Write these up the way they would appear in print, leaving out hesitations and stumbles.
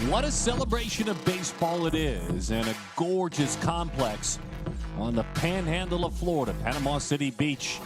What a celebration of baseball it is, and a gorgeous complex on the panhandle of Florida, Panama City Beach,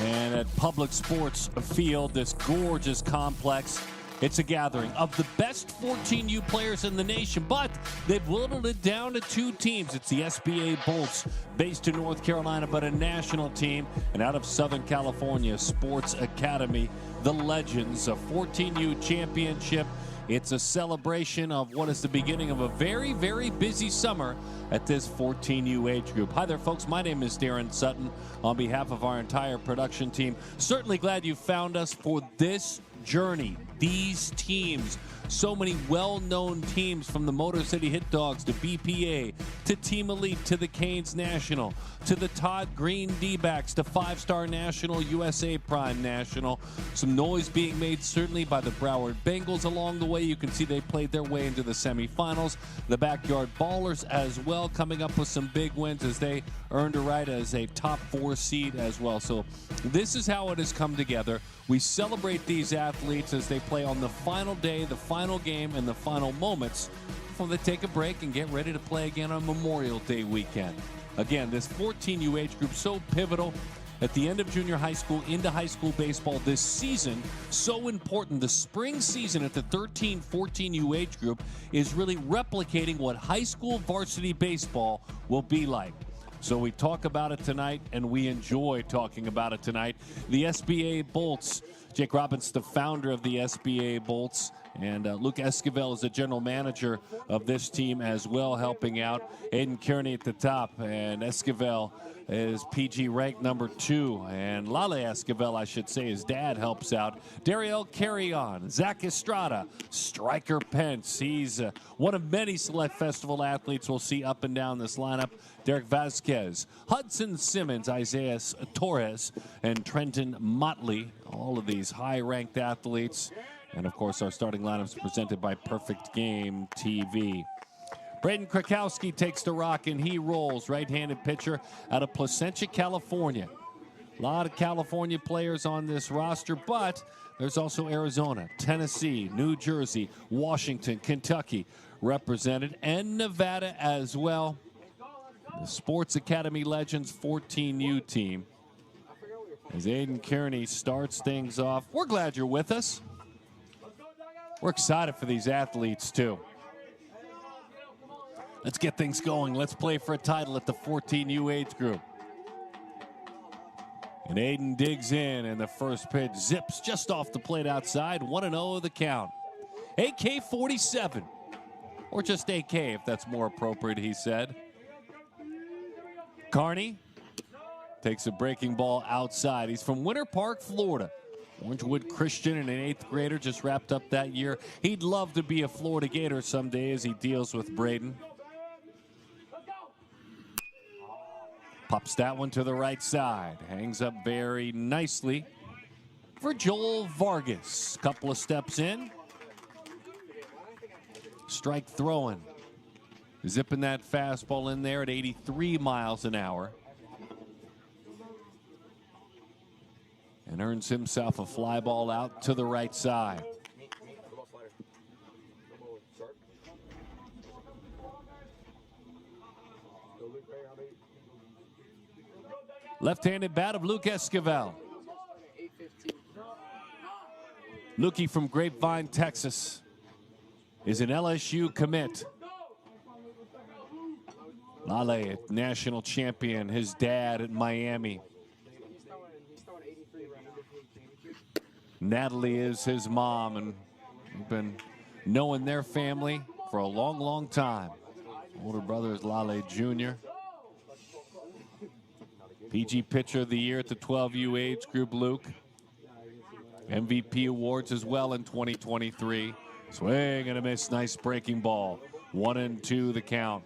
and at Public Sports Field, this gorgeous complex. It's a gathering of the best 14U players in the nation, but they've whittled it down to two teams. It's the SBA Bolts, based in North Carolina, but a national team, and out of Southern California, Sports Academy, the Legends, a 14U championship. It's a celebration of what is the beginning of a very, very busy summer at this 14U age group. Hi there, folks. My name is Darren Sutton. On behalf of our entire production team, certainly glad you found us for this journey. These teams, so many well-known teams, from the Motor City Hit Dogs to BPA to Team Elite to the Canes National to the Todd Green D-backs to five-star National, USA Prime National. Some noise being made certainly by the Broward Bengals along the way. You can see they played their way into the semifinals. The Backyard Ballers as well, coming up with some big wins as they earned a right as a top 4 seed as well. So this is how it has come together. We celebrate these athletes as they play on the final day, the final game, and the final moments before they take a break and get ready to play again on Memorial Day weekend. Again, this 14U age group, so pivotal at the end of junior high school into high school baseball this season. So important. The spring season at the 13-14U age group is really replicating what high school varsity baseball will be like. So we talk about it tonight, and we enjoy talking about it tonight. The SBA Bolts, Jake Robbins, the founder of the SBA Bolts, and Luke Esquivel is the general manager of this team as well, helping out. Aiden Kearney at the top, and Esquivel is PG ranked number 2. And Lale Esquivel, I should say, his dad helps out. Dariel Carrion, Zach Estrada, Striker Pence. He's one of many Select Festival athletes we'll see up and down this lineup. Derek Vasquez, Hudson Simmons, Isaiah Torres, and Trenton Motley. All of these high-ranked athletes. And, of course, our starting lineups presented by Perfect Game TV. Braden Krakowski takes the rock, and he rolls. Right-handed pitcher out of Placentia, California. A lot of California players on this roster, but there's also Arizona, Tennessee, New Jersey, Washington, Kentucky represented, and Nevada as well. The Sports Academy Legends 14U team. As Aiden Kearney starts things off. We're glad you're with us. We're excited for these athletes, too. Let's get things going. Let's play for a title at the 14U age group. And Aiden digs in, and the first pitch zips just off the plate outside. 1-0 the count. AK-47. Or just AK, if that's more appropriate, he said. Carney takes a breaking ball outside. He's from Winter Park, Florida. Orangewood Christian and an 8th grader, just wrapped up that year. He'd love to be a Florida Gator someday as he deals with Braden. Pops that one to the right side. Hangs up very nicely for Joel Vargas. Couple of steps in. Strike throwing. Zipping that fastball in there at 83 miles an hour. And earns himself a fly ball out to the right side. Left-handed bat of Luke Esquivel. Lukey from Grapevine, Texas, is an LSU commit. Lale, national champion, his dad at Miami. Natalie is his mom, and we've been knowing their family for a long, long time. Older brother is Lale Jr. PG Pitcher of the Year at the 12U age group, Luke. MVP awards as well in 2023. Swing and a miss, nice breaking ball. 1-2 the count.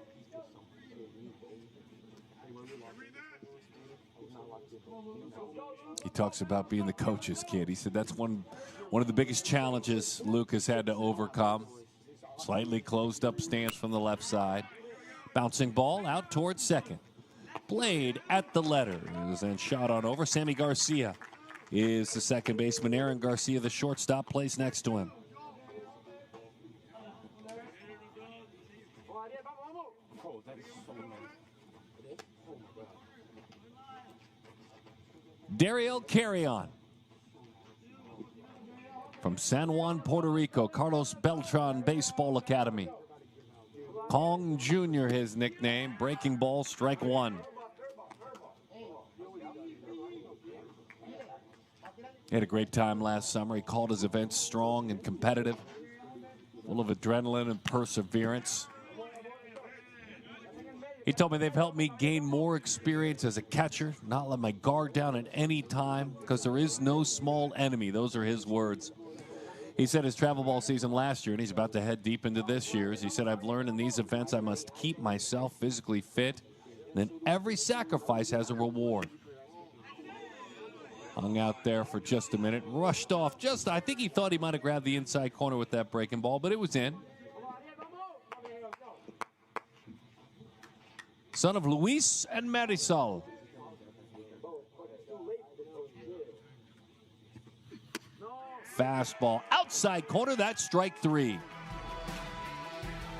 talks about being the coach's kid. He said that's one of the biggest challenges Luke has had to overcome. Slightly closed up stance from the left side. Bouncing ball out towards second. Blade at the letters and shot on over. Sammy Garcia is the second baseman. Aaron Garcia, the shortstop, plays next to him. Dariel Carrion from San Juan, Puerto Rico, Carlos Beltran Baseball Academy. Kong Jr., his nickname. Breaking ball, strike one. He had a great time last summer. He called his events strong and competitive, full of adrenaline and perseverance. He told me they've helped me gain more experience as a catcher, not let my guard down at any time, because there is no small enemy. Those are his words. He said his travel ball season last year, and he's about to head deep into this year's. He said, I've learned in these events I must keep myself physically fit. Then every sacrifice has a reward. Hung out there for just a minute, rushed off. I think he thought he might have grabbed the inside corner with that breaking ball, but it was in. Son of Luis and Marisol. Fastball outside corner, that's strike three.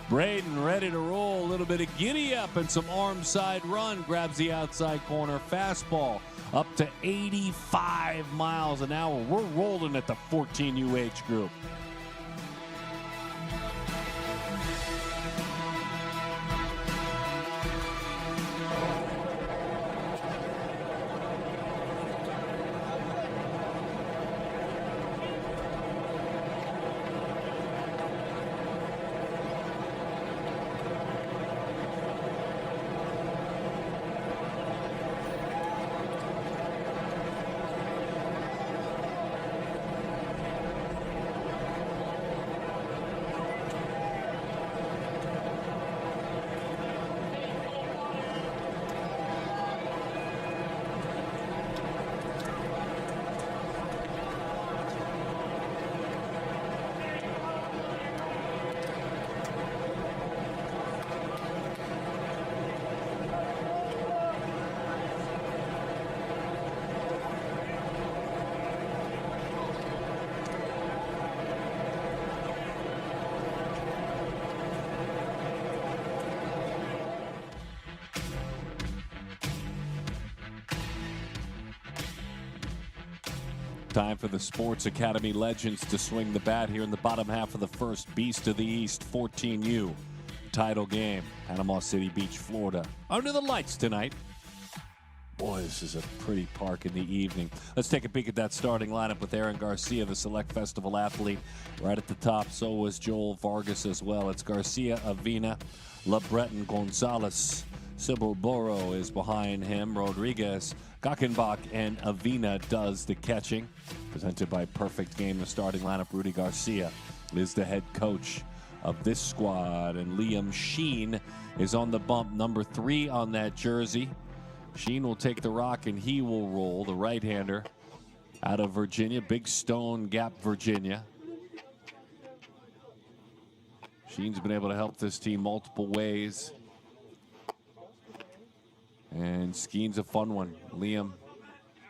Braden ready to roll, a little bit of giddy up and some arm side run. Grabs the outside corner, fastball up to 85 miles an hour. We're rolling at the 14U age group. Time for the Sports Academy legends to swing the bat here in the bottom half of the first. Beast of the East, 14U. Title game, Panama City Beach, Florida. Under the lights tonight. Boy, this is a pretty park in the evening. Let's take a peek at that starting lineup with Aaron Garcia, the Select Festival athlete. Right at the top, so was Joel Vargas as well. It's Garcia, Avina, LeBreton, Gonzalez. Sybil Boro is behind him. Rodriguez, Gackenbach, and Avina does the catching. Presented by Perfect Game, the starting lineup. Rudy Garcia is the head coach of this squad. And Liam Sheen is on the bump, number 3 on that jersey. Sheen will take the rock and he will roll, the right-hander out of Virginia, Big Stone Gap, Virginia. Sheen's been able to help this team multiple ways. And Skeen's a fun one. Liam,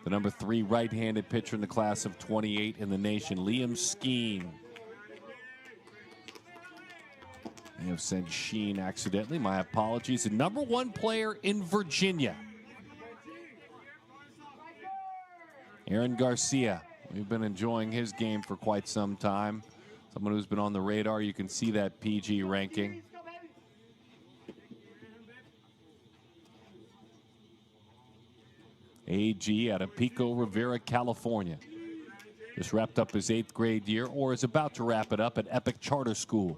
the number 3 right-handed pitcher in the class of 28 in the nation. Liam Skeen. I have said Sheen accidentally. My apologies. The number 1 player in Virginia. Aaron Garcia. We've been enjoying his game for quite some time. Someone who's been on the radar. You can see that PG ranking. AG out of Pico Rivera, California. Just wrapped up his 8th grade year, or is about to wrap it up at Epic Charter School.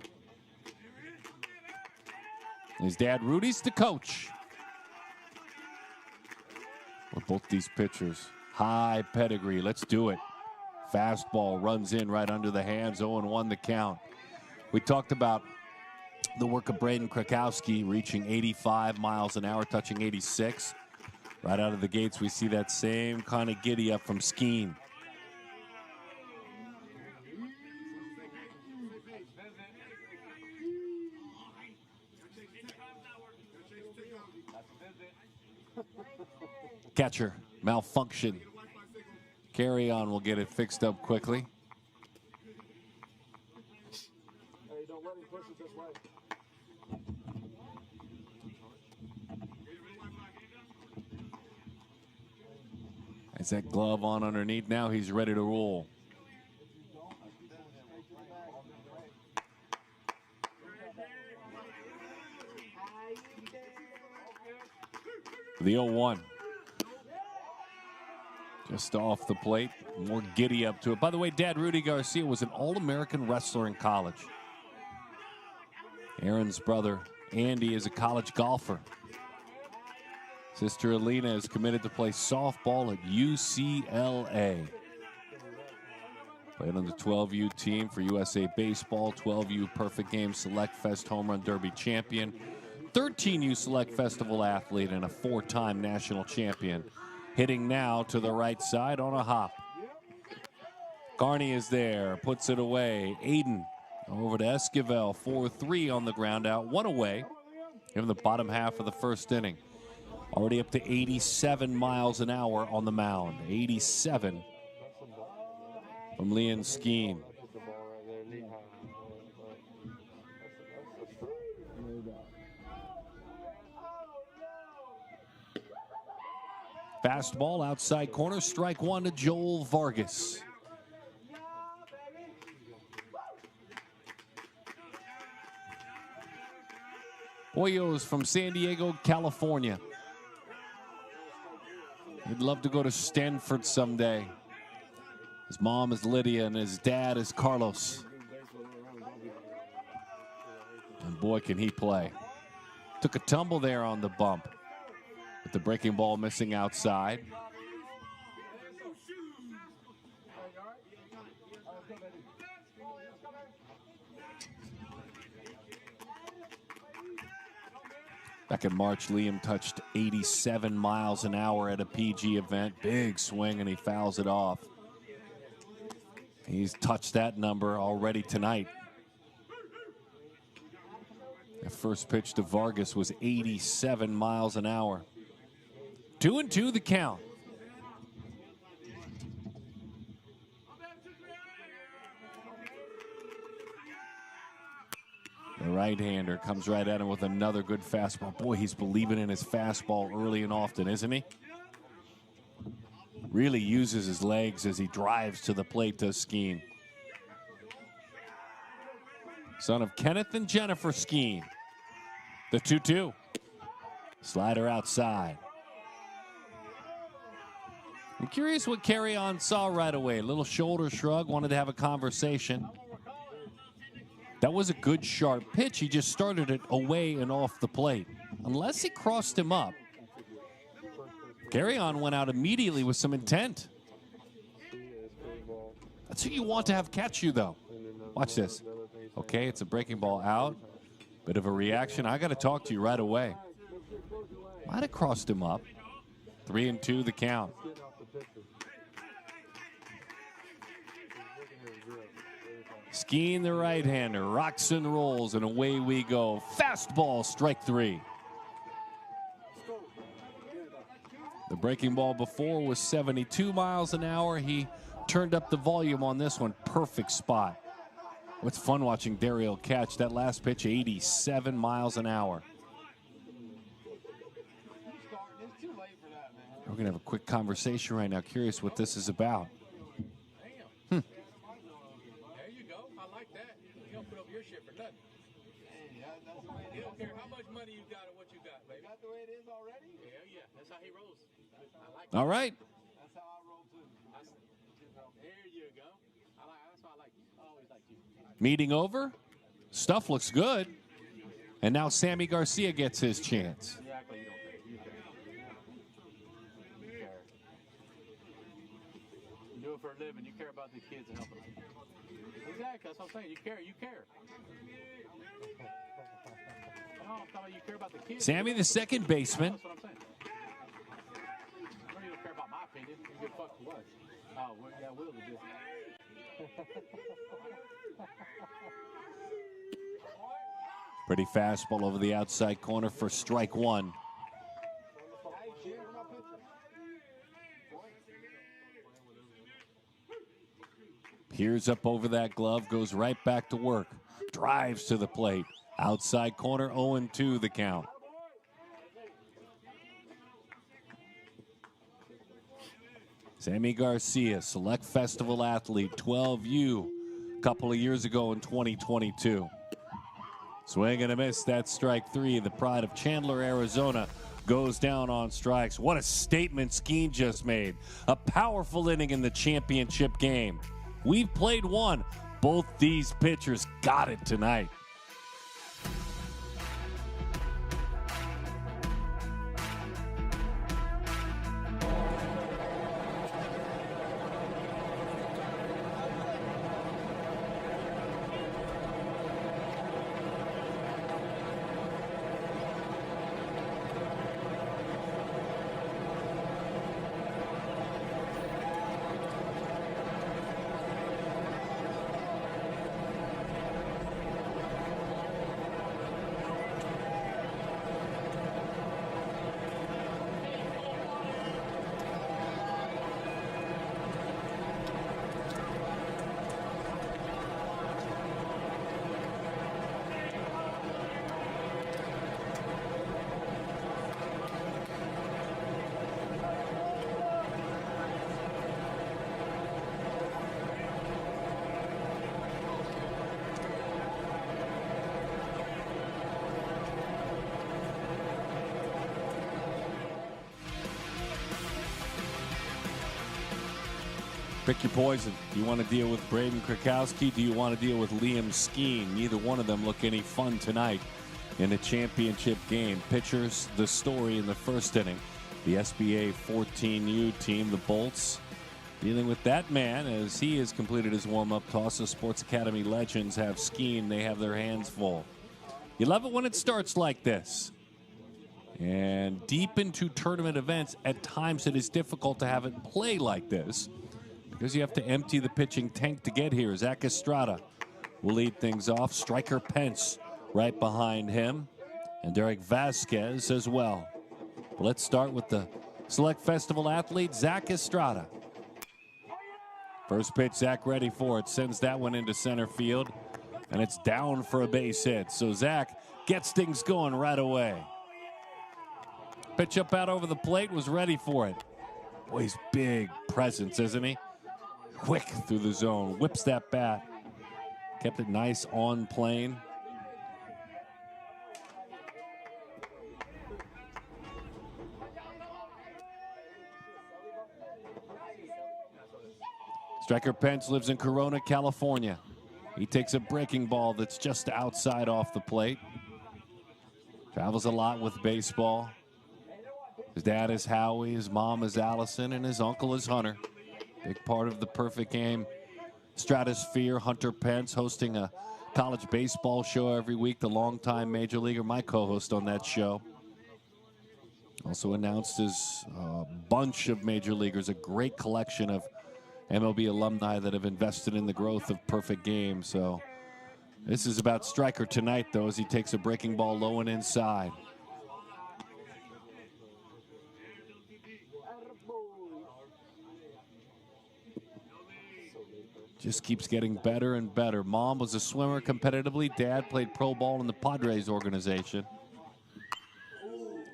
His dad, Rudy's the coach. With both these pitchers, high pedigree. Let's do it. Fastball runs in right under the hands, 0-1 the count. We talked about the work of Braden Krakowski reaching 85 miles an hour, touching 86. Right out of the gates, we see that same kind of giddy up from Skeen. Catcher malfunction. Carry on will get it fixed up quickly. Hey, don't let him push it this way. Has that glove on underneath. Now he's ready to roll. The 0-1. Just off the plate. More giddy up to it. By the way, Dad, Rudy Garcia was an All-American wrestler in college. Aaron's brother, Andy, is a college golfer. Sister Alina is committed to play softball at UCLA. Played on the 12U team for USA Baseball, 12U Perfect Game Select Fest Home Run Derby champion, 13U Select Festival athlete, and a 4-time national champion. Hitting now to the right side on a hop. Carney is there, puts it away. Aiden over to Esquivel, 4-3 on the ground out, 1 away. In the bottom half of the first inning. Already up to 87 miles an hour on the mound. 87 from Leon Skeen. Fastball outside corner, strike one to Joel Vargas. Hoyos from San Diego, California. He'd love to go to Stanford someday. His mom is Lydia and his dad is Carlos. And boy, can he play. Took a tumble there on the bump. With the breaking ball missing outside. Back in March, Liam touched 87 miles an hour at a PG event. Big swing, and he fouls it off. He's touched that number already tonight. The first pitch to Vargas was 87 miles an hour. 2-2 the count. The right-hander comes right at him with another good fastball. Boy, he's believing in his fastball early and often, isn't he? Really uses his legs as he drives to the plate, does Skeen. Son of Kenneth and Jennifer Skeen. The 2-2. Slider outside. I'm curious what Carry On saw right away. A little shoulder shrug, wanted to have a conversation. That was a good, sharp pitch. He just started it away and off the plate. Unless he crossed him up. Carry On went out immediately with some intent. That's who you want to have catch you, though. Watch this. Okay, it's a breaking ball out. Bit of a reaction. I got to talk to you right away. Might have crossed him up. 3-2 the count. Skeen, the right-hander, rocks and rolls, and away we go. Fastball, strike three. The breaking ball before was 72 miles an hour. He turned up the volume on this one. Perfect spot. It's fun watching Daryl catch that last pitch, 87 miles an hour. We're going to have a quick conversation right now. Curious what this is about. He don't care how much money you got or what you got, baby. That's the way it is already? Hell yeah. That's how he rolls. I like All right. That's how I roll too. There you go. That's why I like you. I always like you. Meeting over. Stuff looks good. And now Sammy Garcia gets his chance. Exactly. You don't care. You care. You care. You do it for a living. You care about the kids and helping them. Exactly. That's what I'm saying. You care. You care. Sammy, the second baseman. not my opinion. You get fucked for what? Oh, well, yeah, Will did this. Pretty fastball over the outside corner for strike one. Peers up over that glove, goes right back to work. Drives to the plate. Outside corner, 0-2 the count. Sammy Garcia, Select Festival athlete, 12U, a couple of years ago in 2022. Swing and a miss, that's strike three. The pride of Chandler, Arizona, goes down on strikes. What a statement Skeen just made. A powerful inning in the championship game. We've played one. Both these pitchers got it tonight. Pick your poison. Do you want to deal with Braden Krakowski? Do you want to deal with Liam Skeen? Neither one of them look any fun tonight in a championship game. Pitchers, the story in the first inning. The SBA 14U team, the Bolts, dealing with that man as he has completed his warm-up toss. The Sports Academy legends have Skeen. They have their hands full. You love it when it starts like this. And deep into tournament events, at times it is difficult to have it play like this, because you have to empty the pitching tank to get here. Zach Estrada will lead things off. Striker Pence right behind him. And Derek Vasquez as well. But let's start with the Select Festival athlete, Zach Estrada. First pitch, Zach ready for it. Sends that one into center field. And it's down for a base hit. So Zach gets things going right away. Pitch up out over the plate, was ready for it. Boy, he's big presence, isn't he? Quick through the zone, whips that bat. Kept it nice on plane. Striker Pence lives in Corona, California. He takes a breaking ball that's just outside off the plate. Travels a lot with baseball. His dad is Howie, his mom is Allison, and his uncle is Hunter. Big part of the perfect game stratosphere. Hunter Pence hosting a college baseball show every week. The longtime major leaguer, my co-host on that show. Also announced his bunch of major leaguers, a great collection of MLB alumni that have invested in the growth of perfect game. So this is about Striker tonight, though, as he takes a breaking ball low and inside. Just keeps getting better and better. Mom was a swimmer competitively. Dad played pro ball in the Padres organization.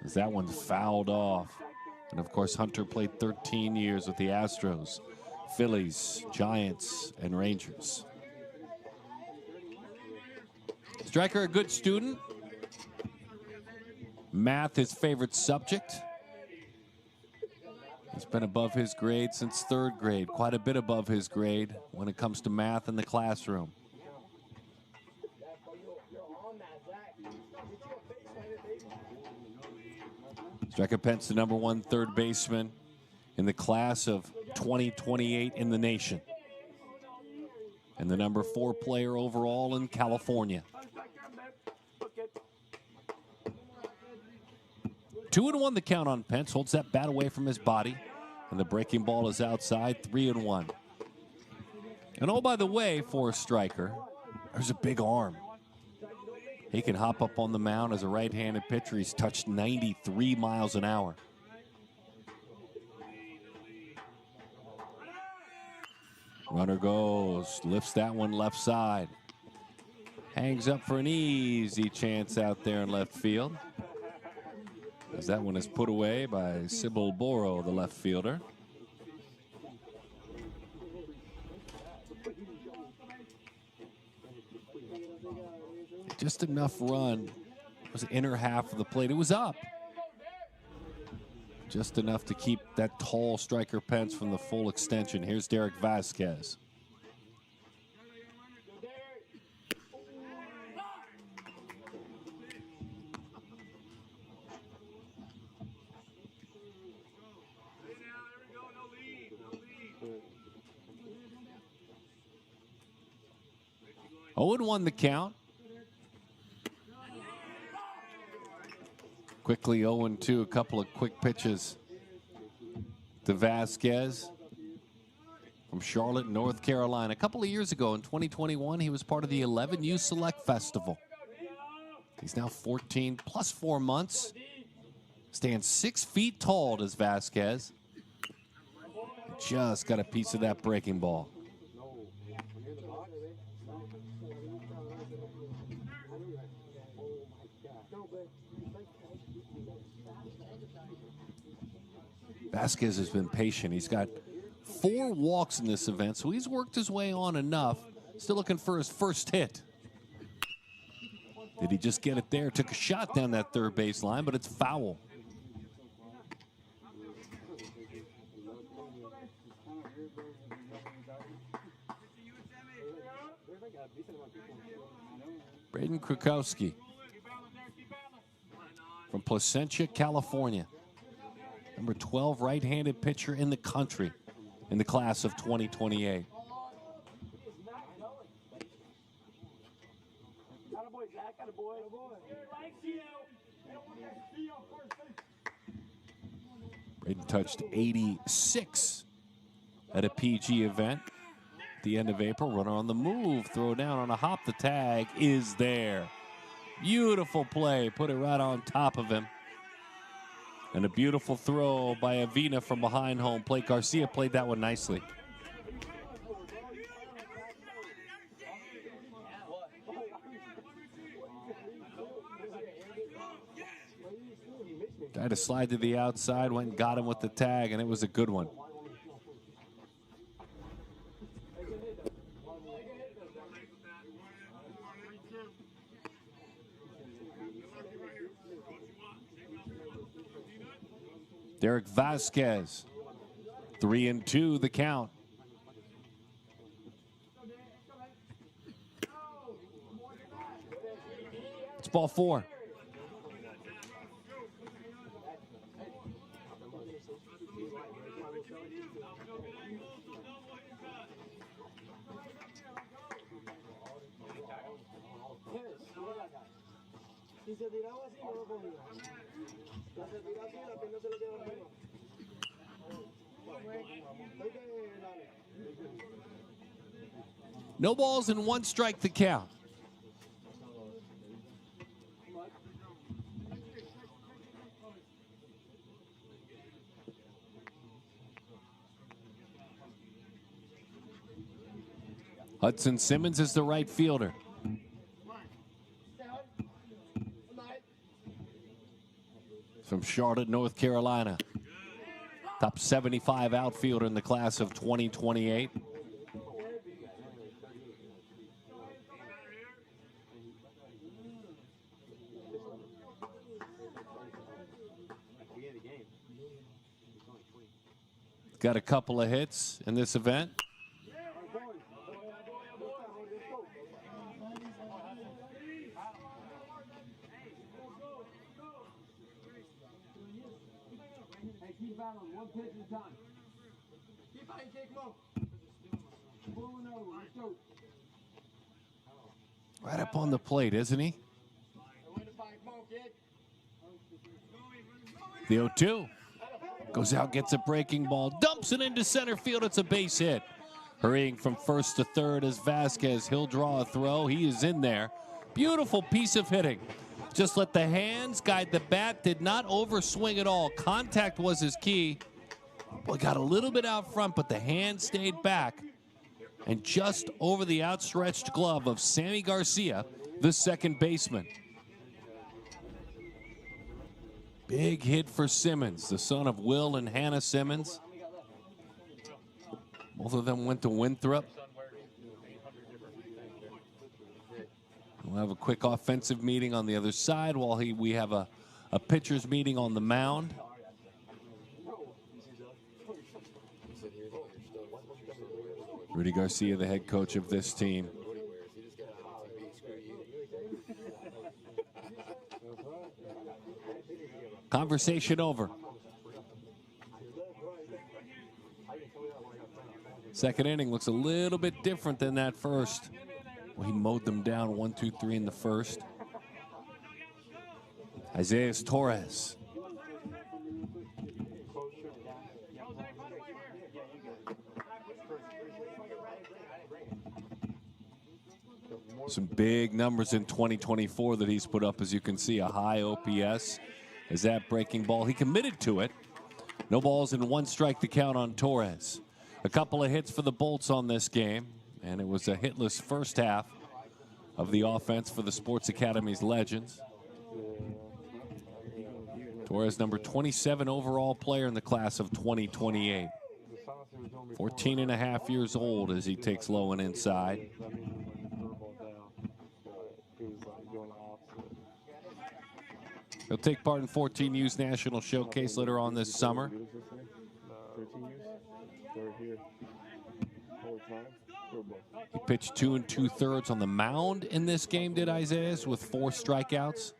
As that one fouled off. And of course, Hunter played 13 years with the Astros, Phillies, Giants, and Rangers. Striker, a good student. Math, his favorite subject. He's been above his grade since third grade, quite a bit above his grade when it comes to math in the classroom. Striker Pence, the #1 third baseman in the class of 2028 in the nation. And the #4 player overall in California. 2-1 the count on Pence. Holds that bat away from his body. And the breaking ball is outside, 3-1. And oh, by the way, for a striker, there's a big arm. He can hop up on the mound as a right-handed pitcher. He's touched 93 miles an hour. Runner goes, lifts that one left side. Hangs up for an easy chance out there in left field. As that one is put away by Sybil Boro, the left fielder. Just enough run. It was the inner half of the plate. It was up. Just enough to keep that tall striker Pence from the full extension. Here's Derek Vasquez. Oh, and 1 the count. Quickly 0-2, a couple of quick pitches to Vasquez from Charlotte, North Carolina. A couple of years ago in 2021, he was part of the 11U Select Festival. He's now 14 plus 4 months. Stands 6 feet tall, does Vasquez. Just got a piece of that breaking ball. Vasquez has been patient. He's got 4 walks in this event, so he's worked his way on enough. Still looking for his first hit. Did he just get it there? Took a shot down that third base line, but it's foul. Braden Krukowski from Placentia, California. Number 12 right-handed pitcher in the country in the class of 2028. Braden touched 86 at a PG event at the end of April. Runner on the move, throw down on a hop. The tag is there. Beautiful play, put it right on top of him. And a beautiful throw by Avina from behind home plate. Garcia played that one nicely. Tried to slide to the outside, went and got him with the tag, and it was a good one. Derek Vasquez, 3-2 the count. It's ball 4. No balls and 1 strike the count. Hudson Simmons is the right fielder. From Charlotte, North Carolina. Top 75 outfielder in the class of 2028. Got a couple of hits in this event. Right up on the plate, isn't he? The 0-2. Goes out, gets a breaking ball, dumps it into center field. It's a base hit. Hurrying from first to third as Vasquez. He'll draw a throw. He is in there. Beautiful piece of hitting. Just let the hands guide the bat. Did not overswing at all. Contact was his key. Boy, got a little bit out front, but the hand stayed back. And just over the outstretched glove of Sammy Garcia, the second baseman. Big hit for Simmons, the son of Will and Hannah Simmons. Both of them went to Winthrop. We'll have a quick offensive meeting on the other side while we have a pitcher's meeting on the mound. Rudy Garcia, the head coach of this team. Conversation over. Second inning looks a little bit different than that first. Well, he mowed them down 1, 2, 3 in the first. Isaiah Torres. Some big numbers in 2024 that he's put up, as you can see, a high OPS. Is that breaking ball? He committed to it. No balls and 1 strike to count on Torres. A couple of hits for the Bolts on this game, and it was a hitless first half of the offense for the Sports Academy's Legends. Torres, number 27 overall player in the class of 2028. 14 and a half years old as he takes low and inside. He'll take part in 14U's National Showcase later on this summer. He pitched 2 2/3 on the mound in this game, did Isaiah, with 4 strikeouts.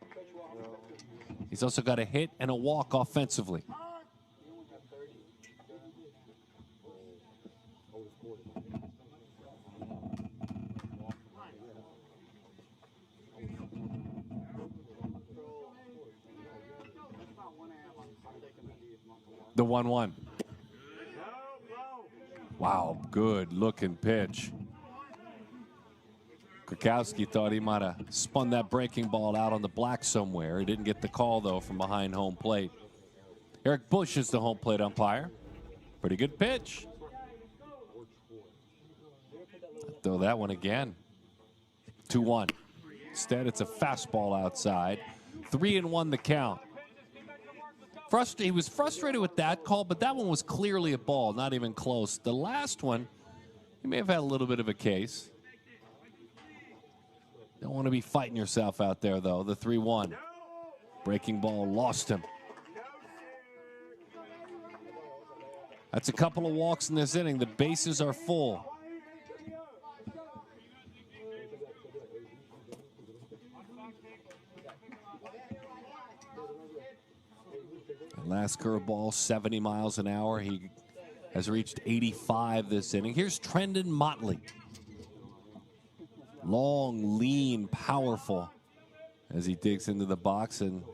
He's also got a hit and a walk offensively. The 1-1. Wow, good looking pitch. Krakowski thought he might have spun that breaking ball out on the black somewhere. He didn't get the call, though, from behind home plate. Eric Bush is the home plate umpire. Pretty good pitch. Throw that one again. 2-1. Instead, it's a fastball outside. 3-1 the count. He was frustrated with that call, but that one was clearly a ball, not even close. The last one, he may have had a little bit of a case. Don't want to be fighting yourself out there, though. The 3-1. Breaking ball lost him. That's a couple of walks in this inning. The bases are full. Last curveball, 70 miles an hour. He has reached 85 this inning. Here's Trendon Motley. Long, lean, powerful as he digs into the box and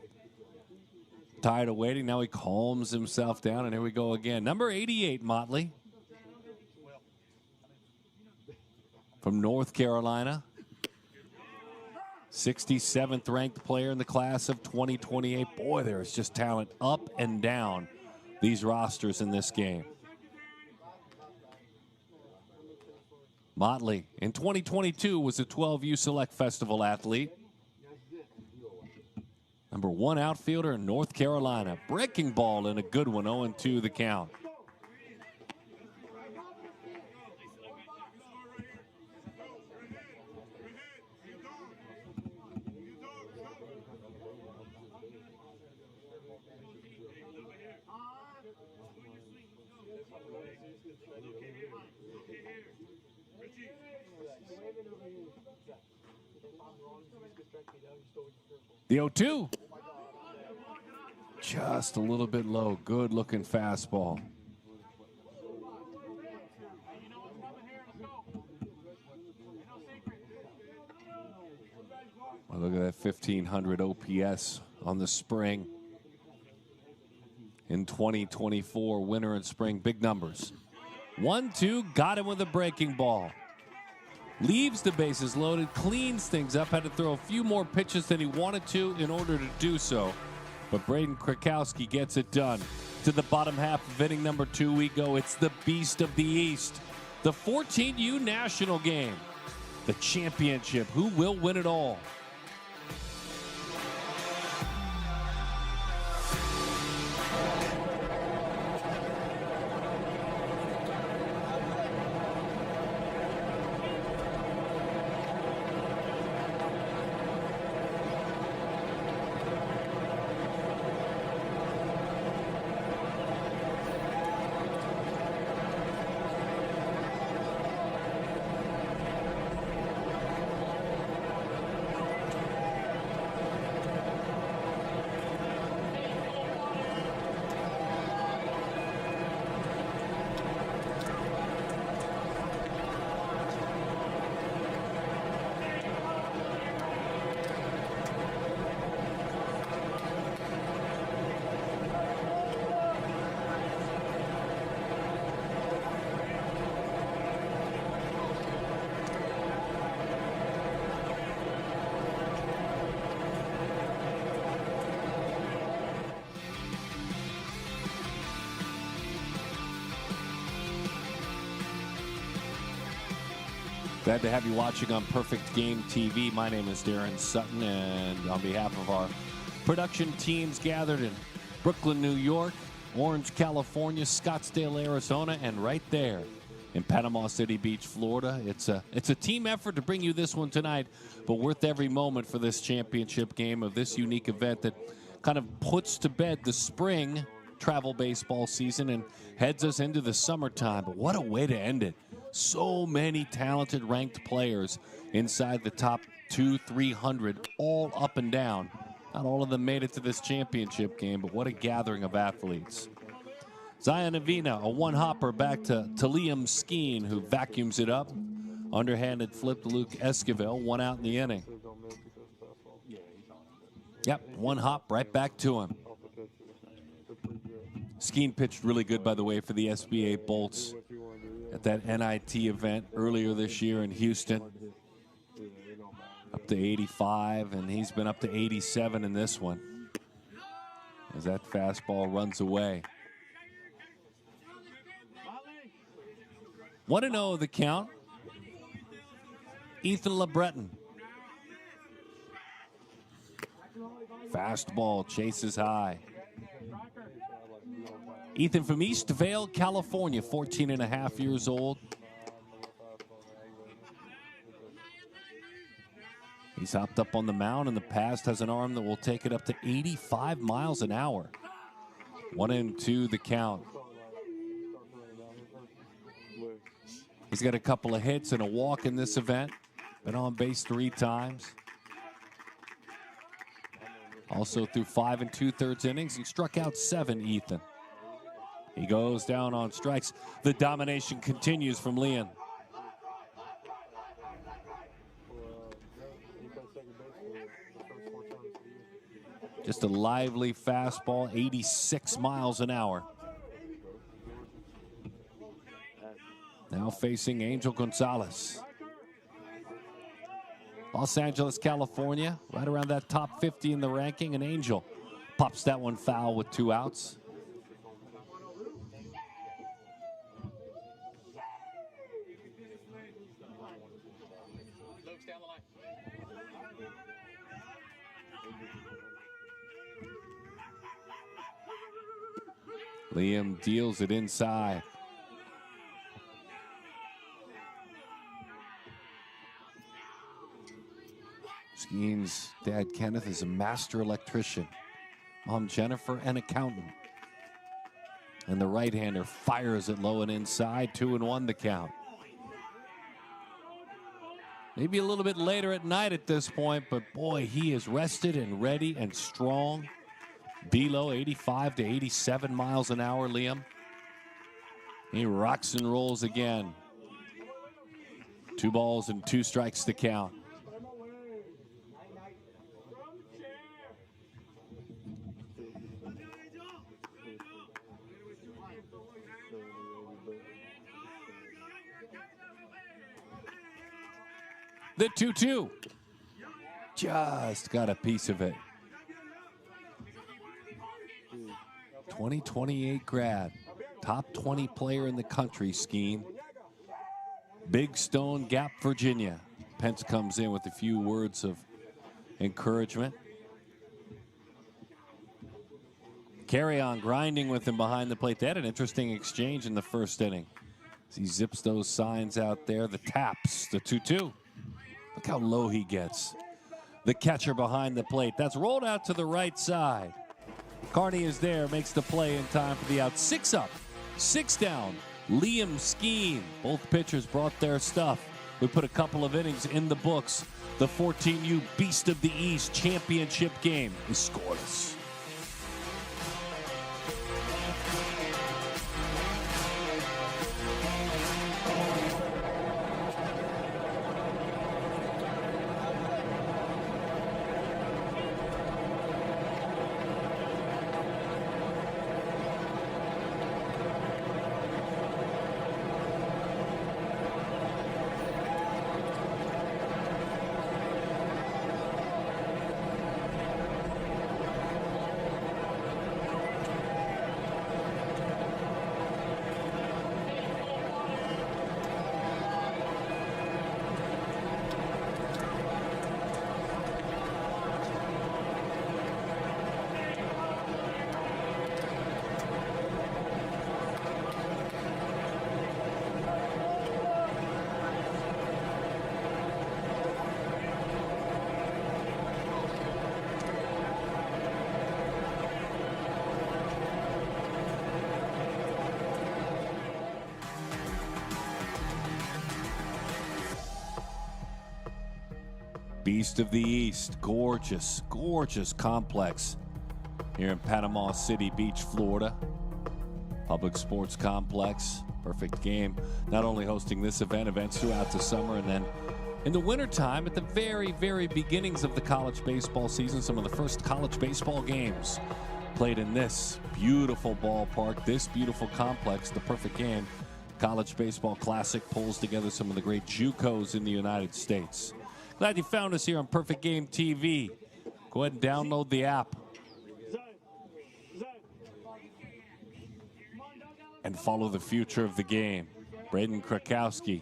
tired of waiting. Now he calms himself down, and here we go again. Number 88, Motley. From North Carolina. 67th ranked player in the class of 2028. Boy, there is just talent up and down these rosters in this game. Motley in 2022 was a 12U Select Festival athlete. Number 1 outfielder in North Carolina. Breaking ball and a good one, 0-2 the count. The 0-2. Just a little bit low. Good looking fastball. Well, look at that 1,500 OPS on the spring. in 2024. Winter and spring, big numbers. 1-2, got him with a breaking ball. Leaves the bases loaded, cleans things up, had to throw a few more pitches than he wanted to in order to do so. But Braden Krakowski gets it done. To the bottom half of inning number 2 we go. It's the Beast of the East. The 14U National game. The championship. Who will win it all? Glad to have you watching on Perfect Game TV. My name is Darren Sutton, and on behalf of our production teams gathered in Brooklyn, New York, Orange, California, Scottsdale, Arizona, and right there in Panama City Beach, Florida. It's a team effort to bring you this one tonight, but worth every moment for this championship game of this unique event that kind of puts to bed the spring travel baseball season and heads us into the summertime. But what a way to end it. So many talented ranked players inside the top 200-300, all up and down. Not all of them made it to this championship game, but what a gathering of athletes. Zion Avina, a one-hopper back to Liam Skeen, who vacuums it up. Underhanded flip to Luke Esquivel, one out in the inning. Yep, one hop right back to him. Skeen pitched really good, by the way, for the SBA Bolts at that NIT event earlier this year in Houston. Up to 85, and he's been up to 87 in this one as that fastball runs away. 1-0 the count. Ethan LeBreton. Fastball chases high. Ethan from East Vale, California, 14 and a half years old. He's hopped up on the mound in the past, has an arm that will take it up to 85 miles an hour. 1-2 the count. He's got a couple of hits and a walk in this event. Been on base 3 times. Also through 5 2/3 innings. He struck out 7, Ethan. He goes down on strikes. The domination continues from Leon. Just a lively fastball, 86 miles an hour. Now facing Angel Gonzalez. Los Angeles, California, right around that top 50 in the ranking, and Angel pops that one foul with 2 outs. Liam deals it inside. Skeen's dad, Kenneth, is a master electrician. Mom, Jennifer, an accountant. And the right-hander fires it low and inside. 2-1 the count. Maybe a little bit later at night at this point, but boy, he is rested and ready and strong. Below 85 to 87 miles an hour, Liam. He rocks and rolls again. 2 balls and 2 strikes to count. The 2-2. Just got a piece of it. 2028 grad. Top 20 player in the country scheme. Big Stone Gap, Virginia. Pence comes in with a few words of encouragement. Carry on grinding with him behind the plate. They had an interesting exchange in the first inning. As he zips those signs out there. The taps, the 2-2. Look how low he gets. The catcher behind the plate. That's rolled out to the right side. Carney is there, makes the play in time for the out. 6 up, 6 down. Liam Skeen. Both pitchers brought their stuff. We put a couple of innings in the books. The 14U Beast of the East championship game is scoreless. Beast of the East, gorgeous, gorgeous complex here in Panama City Beach, Florida. Public Sports Complex, perfect game. Not only hosting this event, events throughout the summer, and then in the wintertime, at the very, very beginnings of the college baseball season, some of the first college baseball games played in this beautiful ballpark, this beautiful complex, the perfect game. College Baseball Classic pulls together some of the great JUCOs in the United States. Glad you found us here on Perfect Game TV. Go ahead and download the app. And follow the future of the game. Braden Krakowski,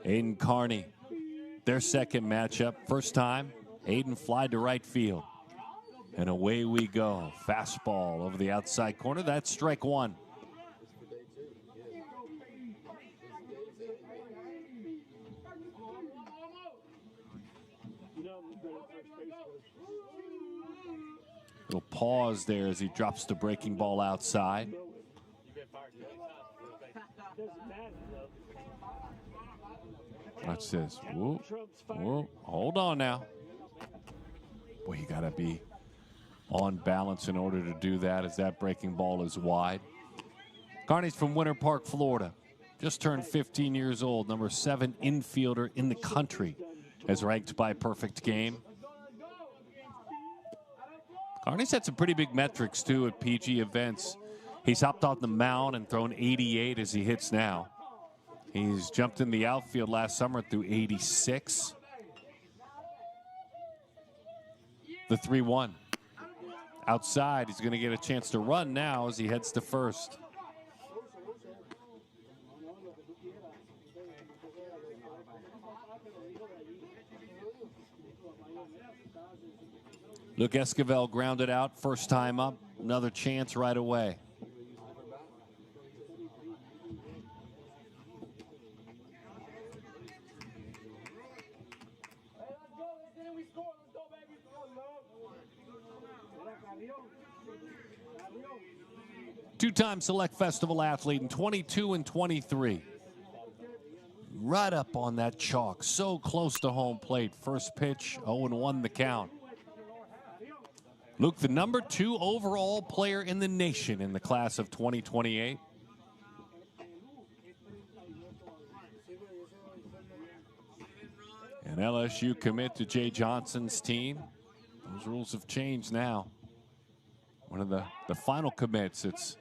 Aiden Carney, their second matchup. First time, Aiden flied to right field. And away we go. Fastball over the outside corner. That's strike one. Little pause there as he drops the breaking ball outside. Watch this. Whoa, whoa, hold on now. Boy, you gotta be on balance in order to do that, as that breaking ball is wide. Carney's from Winter Park, Florida. Just turned 15 years old, number 7 infielder in the country, as ranked by Perfect Game. Carney's had some pretty big metrics, too, at PG events. He's hopped on the mound and thrown 88 as he hits now. He's jumped in the outfield last summer through 86. The 3-1. Outside, he's going to get a chance to run now as he heads to first. Luke Esquivel grounded out, first time up, another chance right away. Two-time Select Festival athlete in 22 and 23. Right up on that chalk, so close to home plate. First pitch, 0-1 the count. Luke, the number 2 overall player in the nation in the class of 2028. And LSU commit to Jay Johnson's team. Those rules have changed now. One of the final commits, it's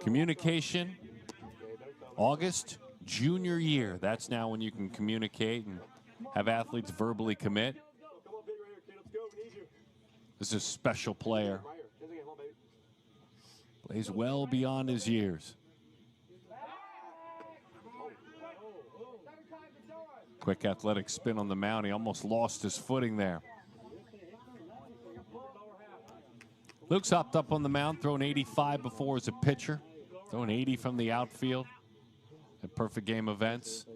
communication, August, junior year. That's now when you can communicate and have athletes verbally commit. Come on, big right here, kid. Let's go. We need you. This is a special player. Right here. Come on, baby. Plays well beyond his years. Quick athletic spin on the mound. He almost lost his footing there. Luke's hopped up on the mound, thrown 85 before as a pitcher. Throwing 80 from the outfield at Perfect Game events.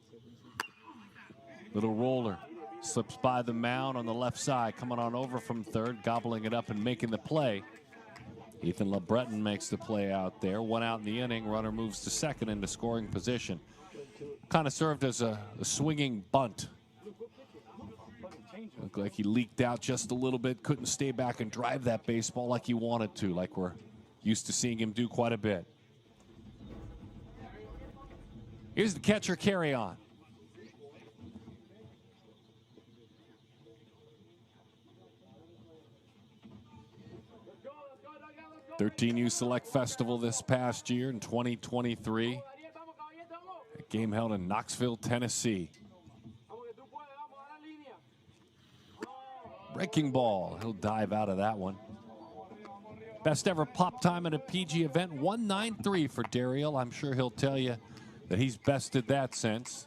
Little roller. Slips by the mound on the left side. Coming on over from third, gobbling it up and making the play. Ethan LeBreton makes the play out there. 1 out in the inning. Runner moves to second into scoring position. Kind of served as a swinging bunt. Looked like he leaked out just a little bit. Couldn't stay back and drive that baseball like he wanted to, like we're used to seeing him do quite a bit. Here's the catcher carry on. 13U Select Festival this past year in 2023. A game held in Knoxville, Tennessee. Breaking ball. He'll dive out of that one. Best ever pop time at a PG event, 193 for Daryl. I'm sure he'll tell you that he's bested that since.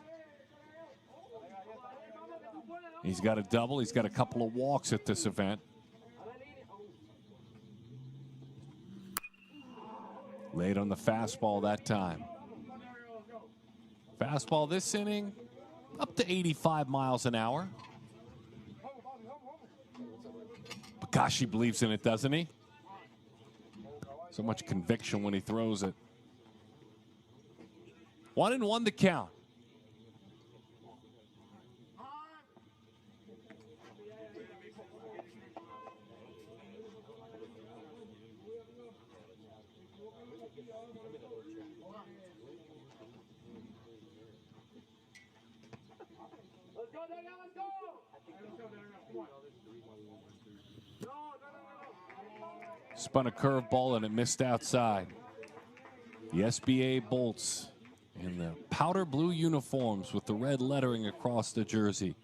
He's got a double. He's got a couple of walks at this event. Late on the fastball that time. Fastball this inning, up to 85 miles an hour. But gosh, he believes in it, doesn't he? So much conviction when he throws it. 1-1 the count. Spun a curveball and it missed outside. The SBA Bolts in the powder blue uniforms with the red lettering across the jersey.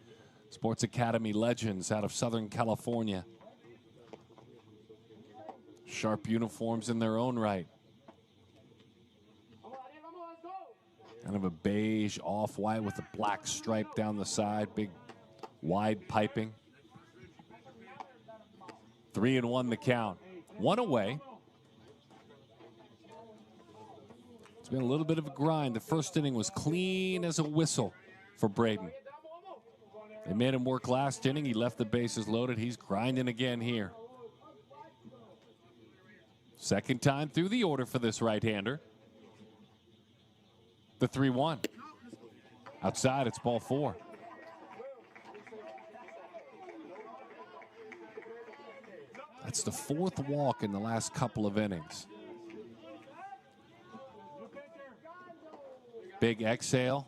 Sports Academy legends out of Southern California. Sharp uniforms in their own right. Kind of a beige off-white with a black stripe down the side. Big, wide piping. 3-1 the count. 1 away. It's been a little bit of a grind. The first inning was clean as a whistle for Braden. They made him work last inning. He left the bases loaded. He's grinding again here. Second time through the order for this right-hander. The 3-1. Outside, it's ball 4. That's the 4th walk in the last couple of innings. Big exhale.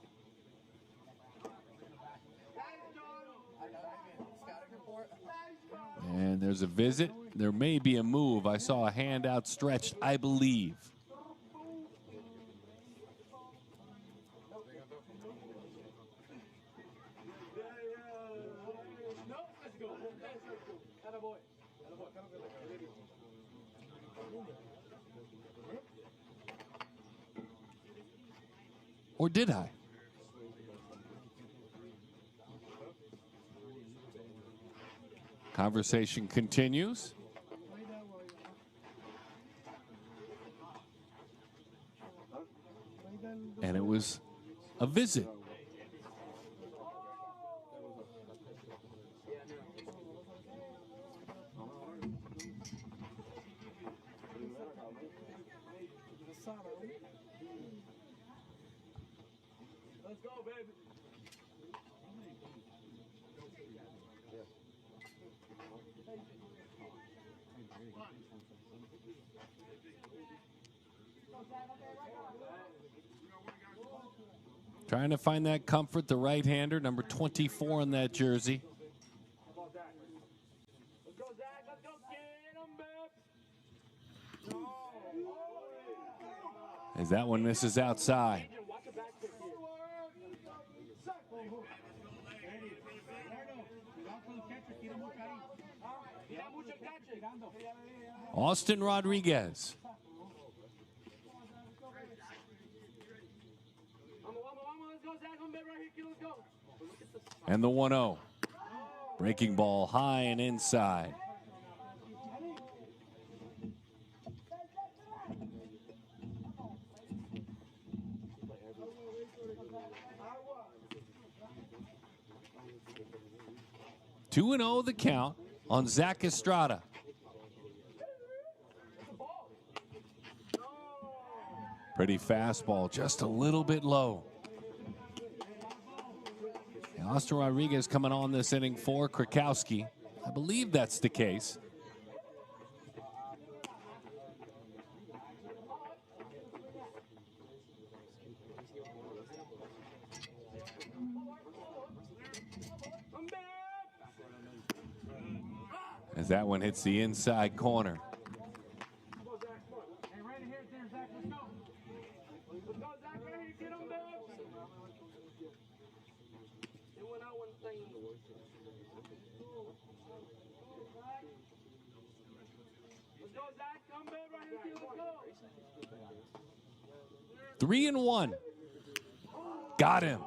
And there's a visit. There may be a move. I saw a hand outstretched, I believe. Or did I? Conversation continues. And it was a visit. Let's go, baby. Trying to find that comfort, the right-hander, number 24 on that jersey. Let's go, Zach. Let's go. Get him, Biff. As that one misses outside. Watch the back pick here. Austin Rodriguez. And the 1-0. Breaking ball high and inside. Two and 0 the count on Zach Estrada. Pretty fastball, just a little bit low. And Austin Rodriguez coming on this inning for Krakowski. I believe that's the case. As that one hits the inside corner. Three and one. Got him.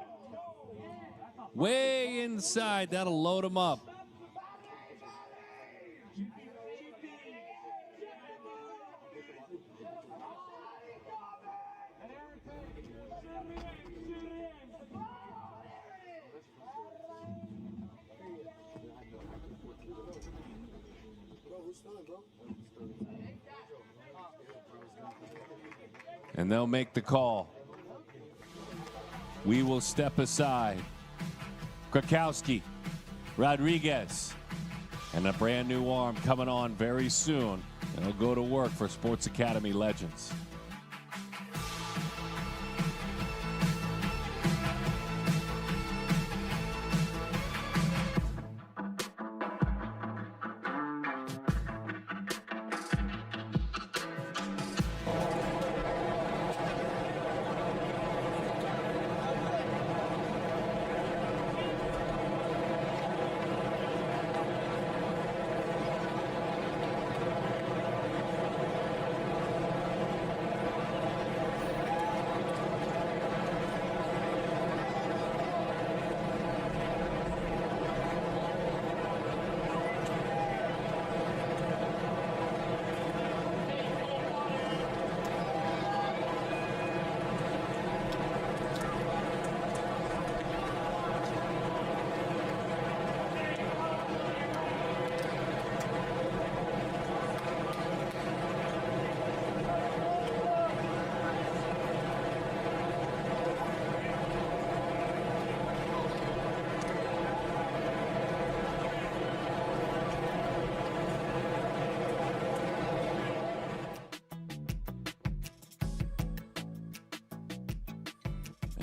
Way inside. That'll load him up. And they'll make the call. We will step aside. Krakowski, Rodriguez, and a brand new arm coming on very soon. They'll go to work for Sports Academy legends.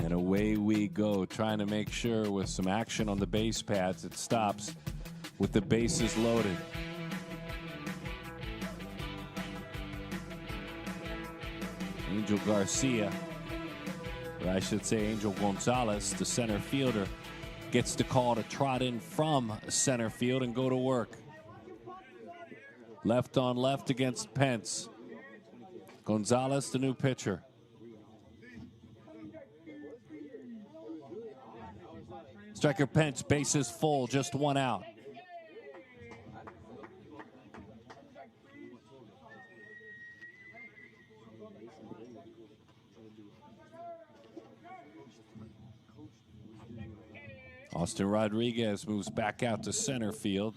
And away we go, trying to make sure with some action on the base pads, it stops with the bases loaded. Angel Garcia, or I should say Angel Gonzalez, the center fielder, gets the call to trot in from center field and go to work. Left on left against Pence. Gonzalez, the new pitcher. Striker Pence, bases full, just one out. Austin Rodriguez moves back out to center field.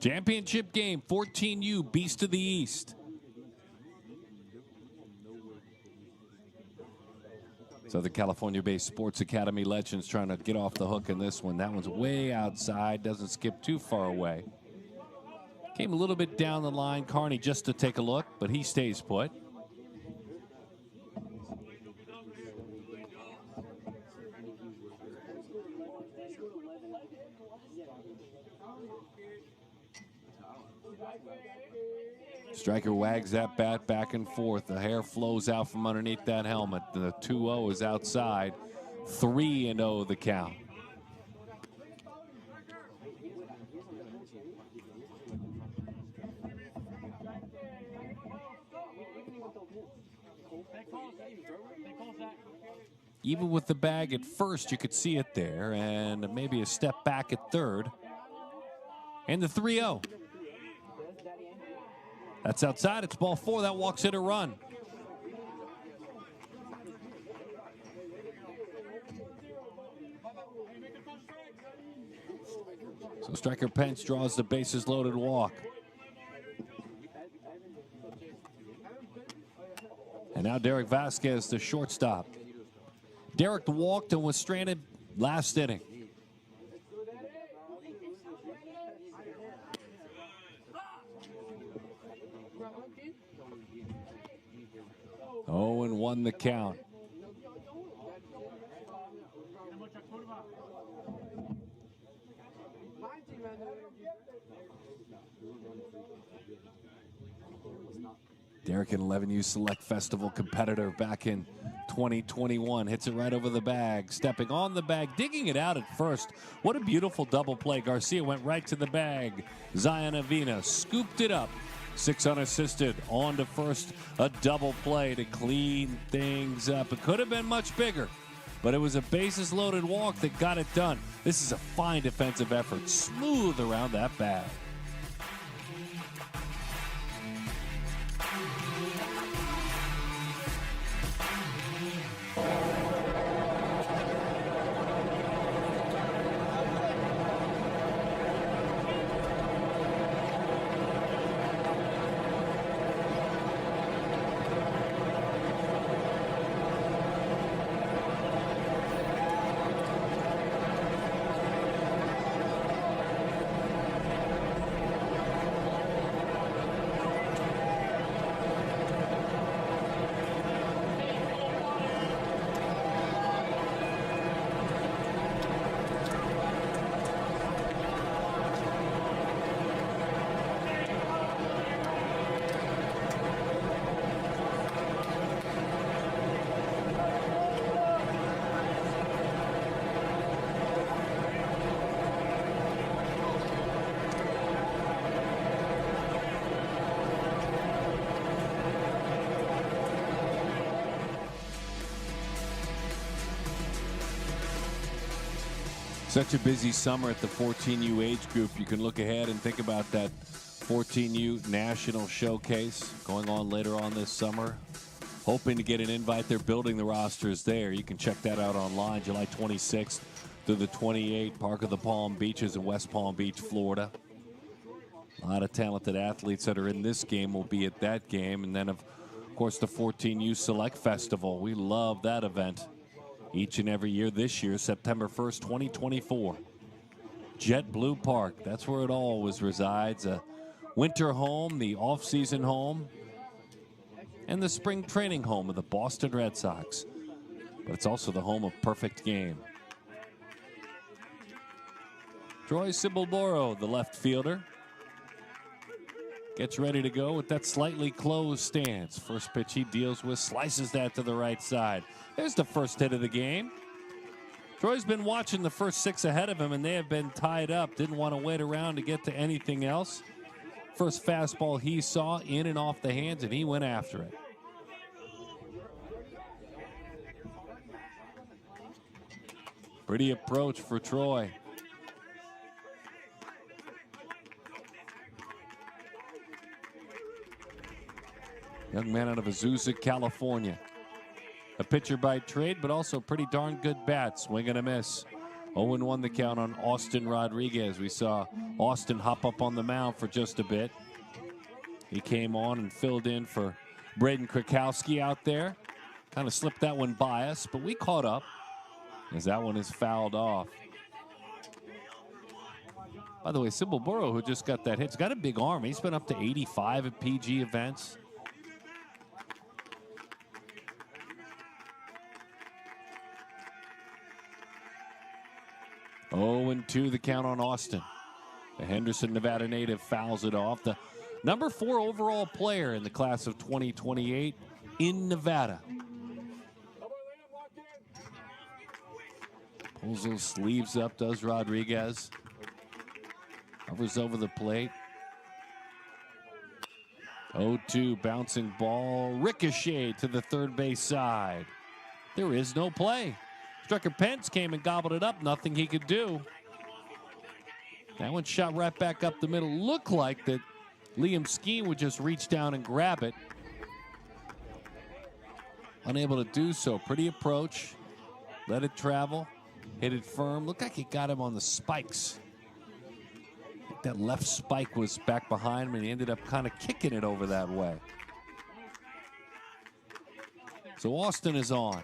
Championship game, 14U, Beast of the East. Southern California-based Sports Academy legends trying to get off the hook in this one. That one's way outside, doesn't skip too far away. Came a little bit down the line, Carney, just to take a look, but he stays put. Striker wags that bat back and forth. The hair flows out from underneath that helmet. The 2-0 is outside. 3-0 the count. Even with the bag at first, you could see it there, and maybe a step back at third. And the 3-0. That's outside. It's ball 4. That walks in a run. So striker Pence draws the bases loaded walk. And now Derek Vasquez, the shortstop. Derek walked and was stranded last inning. Oh, and 1 the count. Derek, an 11U Select Festival competitor back in 2021, hits it right over the bag, stepping on the bag, digging it out at first. What a beautiful double play. Garcia went right to the bag. Zion Avina scooped it up. 6 unassisted, on to first, a double play to clean things up. It could have been much bigger, but it was a bases loaded walk that got it done. This is a fine defensive effort, smooth around that bag. Such a busy summer at the 14U age group. You can look ahead and think about that 14U National Showcase going on later on this summer. Hoping to get an invite. They're building the rosters there. You can check that out online July 26th through the 28th, Park of the Palm Beaches in West Palm Beach, Florida. A lot of talented athletes that are in this game will be at that game. And then, of course, the 14U Select Festival. We love that event. Each and every year. This year, September 1st, 2024. JetBlue Park, that's where it always resides. A winter home, the off-season home, and the spring training home of the Boston Red Sox. But it's also the home of Perfect Game. Troy Cibalboro, the left fielder, gets ready to go with that slightly closed stance. First pitch he deals with, slices that to the right side. There's the first hit of the game. Troy's been watching the first 6 ahead of him, and they have been tied up. Didn't want to wait around to get to anything else. First fastball he saw in and off the hands, and he went after it. Pretty approach for Troy. Young man out of Azusa, California. A pitcher by trade, but also pretty darn good bat. Swing and a miss. 0-1 the count on Austin Rodriguez. We saw Austin hop up on the mound for just a bit. He came on and filled in for Braden Krakowski out there. Kind of slipped that one by us, but we caught up as that one is fouled off. By the way, Cibalboro, who just got that hit, has got a big arm. He's been up to 85 at PG events. Oh, 2 the count on Austin. The Henderson, Nevada native fouls it off. The Number 4 overall player in the class of 2028 in Nevada. Pulls those sleeves up, does Rodriguez. Hovers over the plate. 0-2, bouncing ball, ricochet to the third base side. There is no play. Strucker Pence came and gobbled it up, nothing he could do. That one shot right back up the middle. Looked like that Liam Skeen would just reach down and grab it. Unable to do so. Pretty approach. Let it travel. Hit it firm. Looked like he got him on the spikes. I think that left spike was back behind him, and he ended up kind of kicking it over that way. So Austin is on.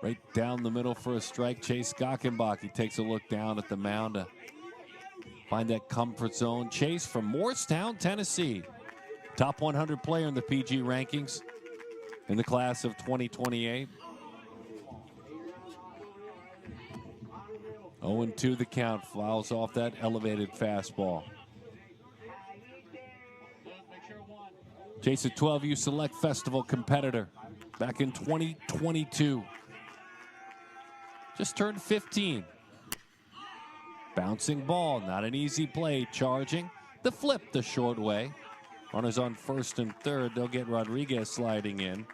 Right down the middle for a strike. Chase Gockenbach, he takes a look down at the mound to find that comfort zone. Chase from Morristown, Tennessee. Top 100 player in the PG rankings in the class of 2028. 0-2 the count. Fouls off that elevated fastball. Chase, a 12U Select Festival competitor back in 2022. Just turned 15. Bouncing ball, not an easy play. Charging the flip the short way. Runners on first and third. They'll get Rodriguez sliding in.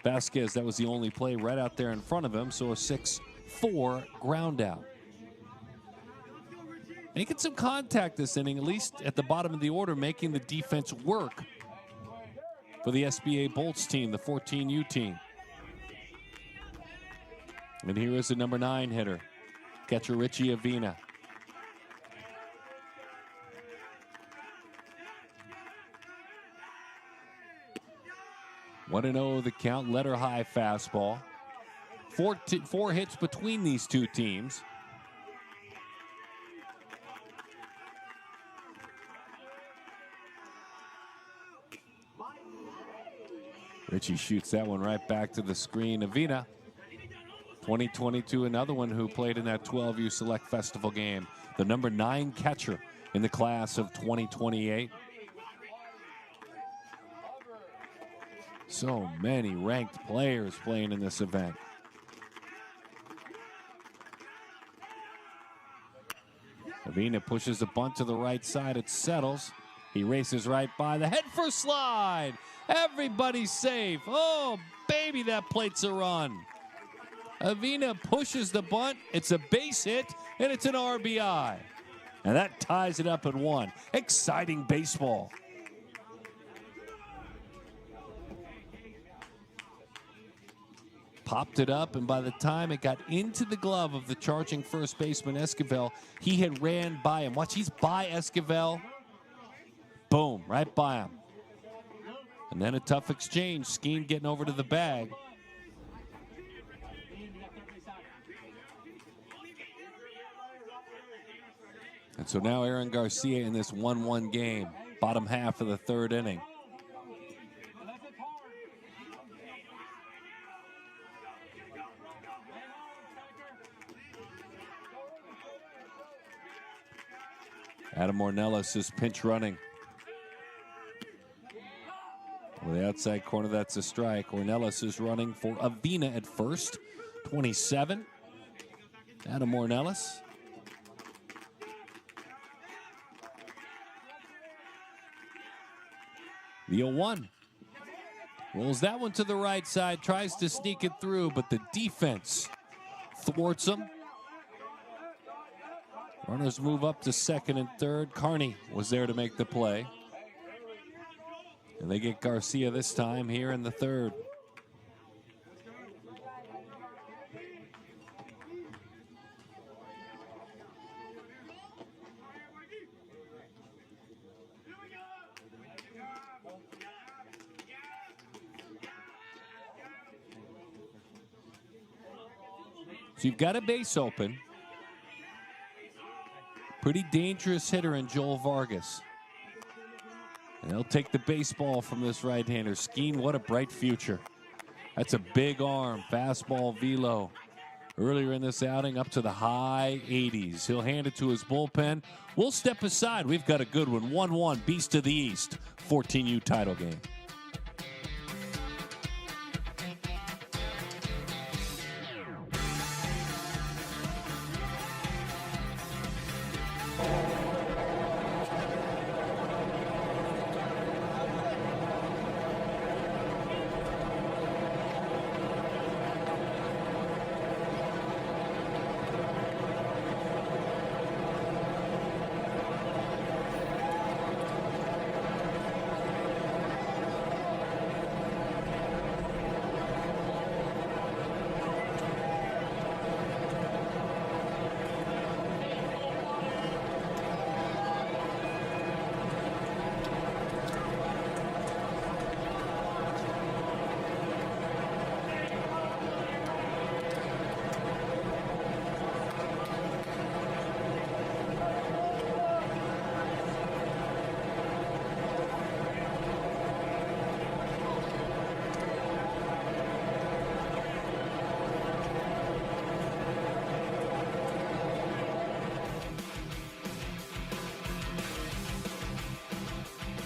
Vasquez, that was the only play right out there in front of him, so a 6-4 ground out. Making some contact this inning, at least at the bottom of the order, making the defense work for the SBA Bolts team, the 14U team. And here is the number 9 hitter, catcher Richie Avina. One 1-0 the count, letter high fastball. Four hits between these two teams. Richie shoots that one right back to the screen. Avina, 2022, another one who played in that 12U Select Festival game. The number 9 catcher in the class of 2028. So many ranked players playing in this event. Avina pushes the bunt to the right side. It settles. He races right by the head first slide. Everybody's safe. Oh, baby, that plate's a run. Avina pushes the bunt. It's a base hit, and it's an RBI. And that ties it up at 1. Exciting baseball. Popped it up, and by the time it got into the glove of the charging first baseman Esquivel, he had ran by him. Watch, he's by Esquivel. Boom, right by him. And then a tough exchange. Skeen getting over to the bag. And so now Aaron Garcia in this 1-1 game. Bottom half of the third inning. Adam Ornelas is pinch running. With the outside corner, that's a strike. Ornelas is running for Avina at first. 27. Adam Ornelas. The 0-1. Rolls that one to the right side. Tries to sneak it through, but the defense thwarts him. Runners move up to second and third. Carney was there to make the play. And they get Garcia this time here in the third. So you've got a base open. Pretty dangerous hitter in Joel Vargas. And they'll take the baseball from this right-hander. Skeen, what a bright future. That's a big arm, fastball velo. earlier in this outing, up to the high 80s. He'll hand it to his bullpen. We'll step aside. We've got a good one. 1-1, Beast of the East, 14U title game.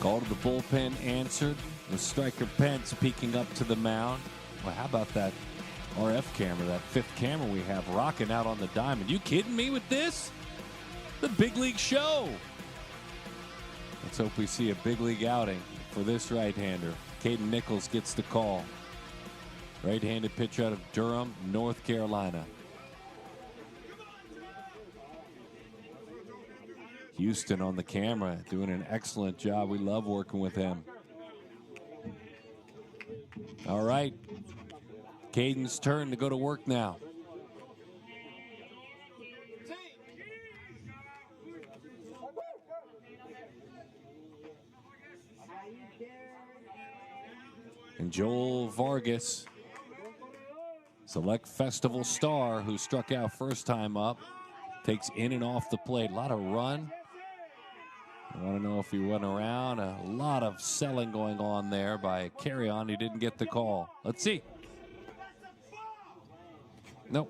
Call to the bullpen answered. The striker Pence peeking up to the mound. Well, how about that RF camera, that fifth camera we have rocking out on the diamond? You kidding me with this? The big league show. Let's hope we see a big league outing for this right-hander. Caden Nichols gets the call. Right-handed pitcher out of Durham, North Carolina. Houston on the camera doing an excellent job. We love working with him. All right. Caden's turn to go to work now. And Joel Vargas, Select Festival star who struck out first time up, takes in and off the plate. A lot of run. I want to know if he went around. A lot of selling going on there by Carry-On. He didn't get the call. Let's see. Nope.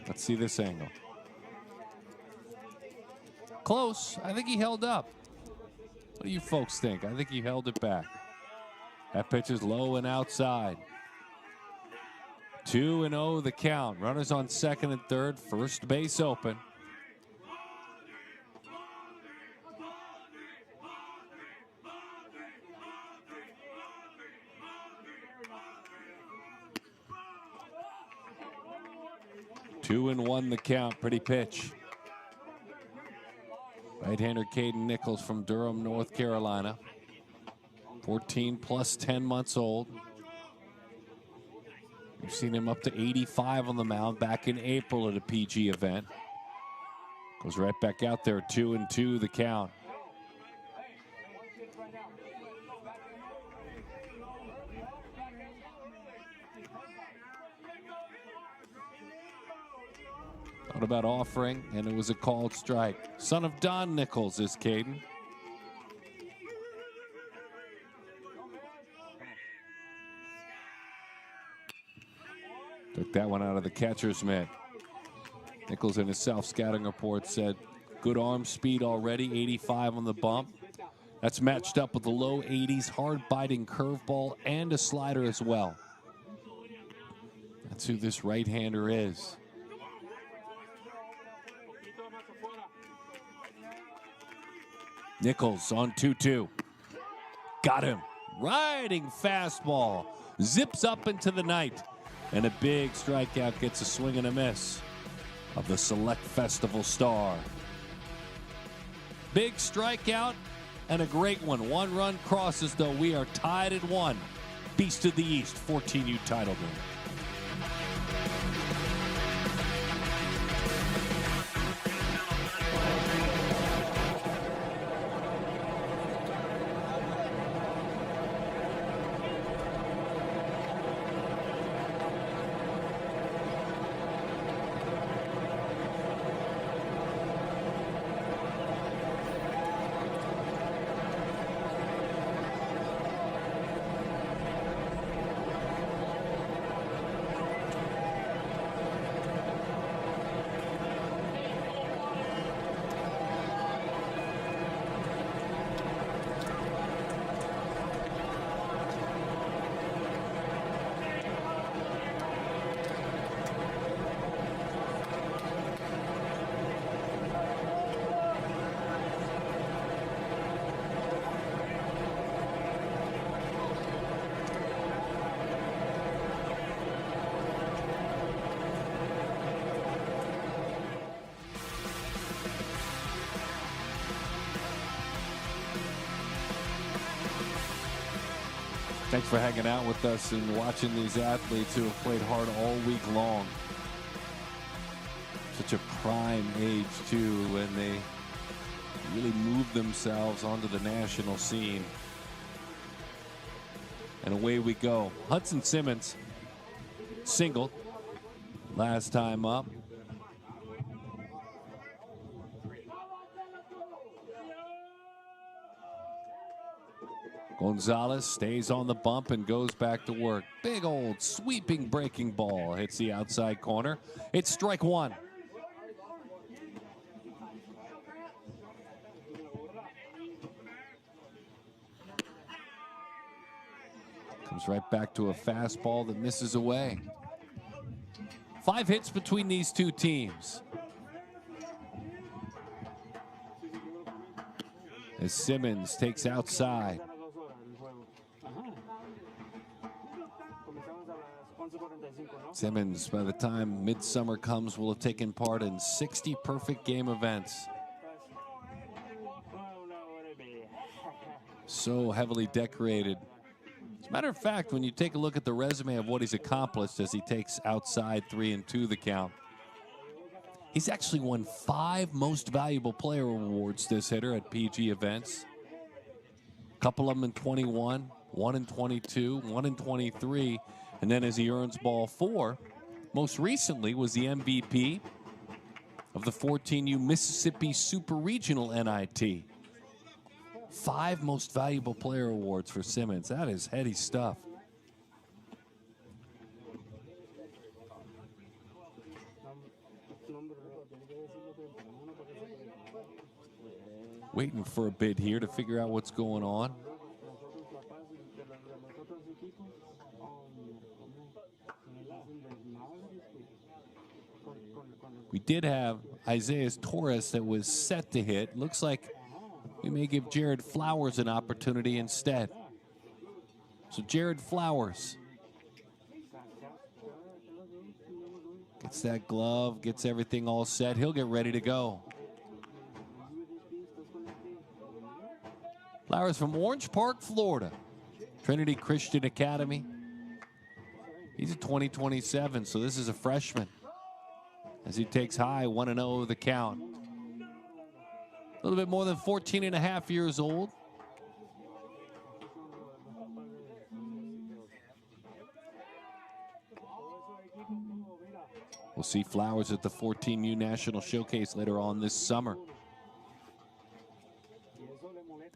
Let's see this angle. Close. I think he held up. What do you folks think? I think he held it back. That pitch is low and outside. 2-0 the count. Runners on second and third. First base open. Two and one the count. Pretty pitch. Right-hander Caden Nichols from Durham, North Carolina. 14 plus 10 months old. We've seen him up to 85 on the mound back in April at a PG event. Goes right back out there, 2-2 the count. Thought about offering, and it was a called strike. Son of Don Nichols is Caden. Took that one out of the catcher's mitt. Nichols in his self-scouting report said, good arm speed already, 85 on the bump. That's matched up with the low 80s, hard-biting curveball and a slider as well. That's who this right-hander is. Nichols on 2-2. Got him. Riding fastball. Zips up into the night. And a big strikeout gets a swing and a miss of the Select Festival star. Big strikeout and a great one. One run crosses, though. We are tied at 1. Beast of the East, 14U title game. Thanks for hanging out with us and watching these athletes who have played hard all week long. Such a prime age, too, when they really move themselves onto the national scene. And away we go. Hudson Simmons singled last time up. Gonzalez stays on the bump and goes back to work. Big old sweeping breaking ball hits the outside corner. It's strike one. Comes right back to a fastball that misses away. 5 hits between these two teams. As Simmons takes outside. Simmons, by the time midsummer comes, will have taken part in 60 perfect game events. So heavily decorated. As a matter of fact, when you take a look at the resume of what he's accomplished as he takes outside 3-2 the count, he's actually won 5 Most Valuable Player awards, this hitter, at PG events. A couple of them in 21, 1 in 22, 1 in 23. And then as he earns ball 4, most recently was the MVP of the 14U Mississippi Super Regional NIT. 5 Most Valuable Player awards for Simmons. That is heady stuff. Waiting for a bid here to figure out what's going on. We did have Isaiah Torres that was set to hit. Looks like we may give Jared Flowers an opportunity instead. So Jared Flowers gets that glove, gets everything all set. He'll get ready to go. Flowers from Orange Park, Florida. Trinity Christian Academy. He's a 2027, so this is a freshman. As he takes high, 1-0 the count. A little bit more than 14 and a half years old. We'll see Flowers at the 14U National Showcase later on this summer.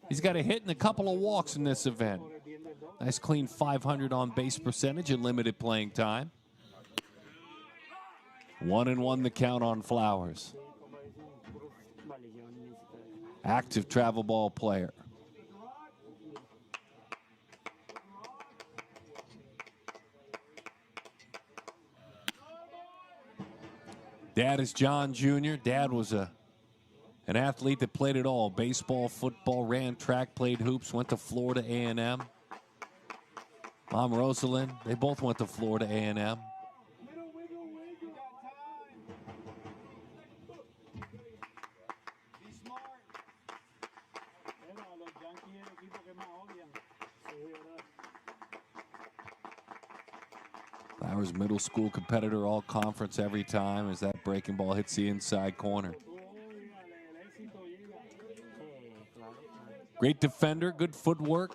He's got a hit and a couple of walks in this event. Nice clean 500 on base percentage and limited playing time. 1-1 the count on Flowers. Active travel ball player. Dad is John Jr. Dad was an athlete that played it all. Baseball, football, ran track, played hoops, went to Florida A&M. Mom Rosalind, they both went to Florida A&M. Flowers, middle school competitor, all conference every time as that breaking ball hits the inside corner. Great defender, good footwork.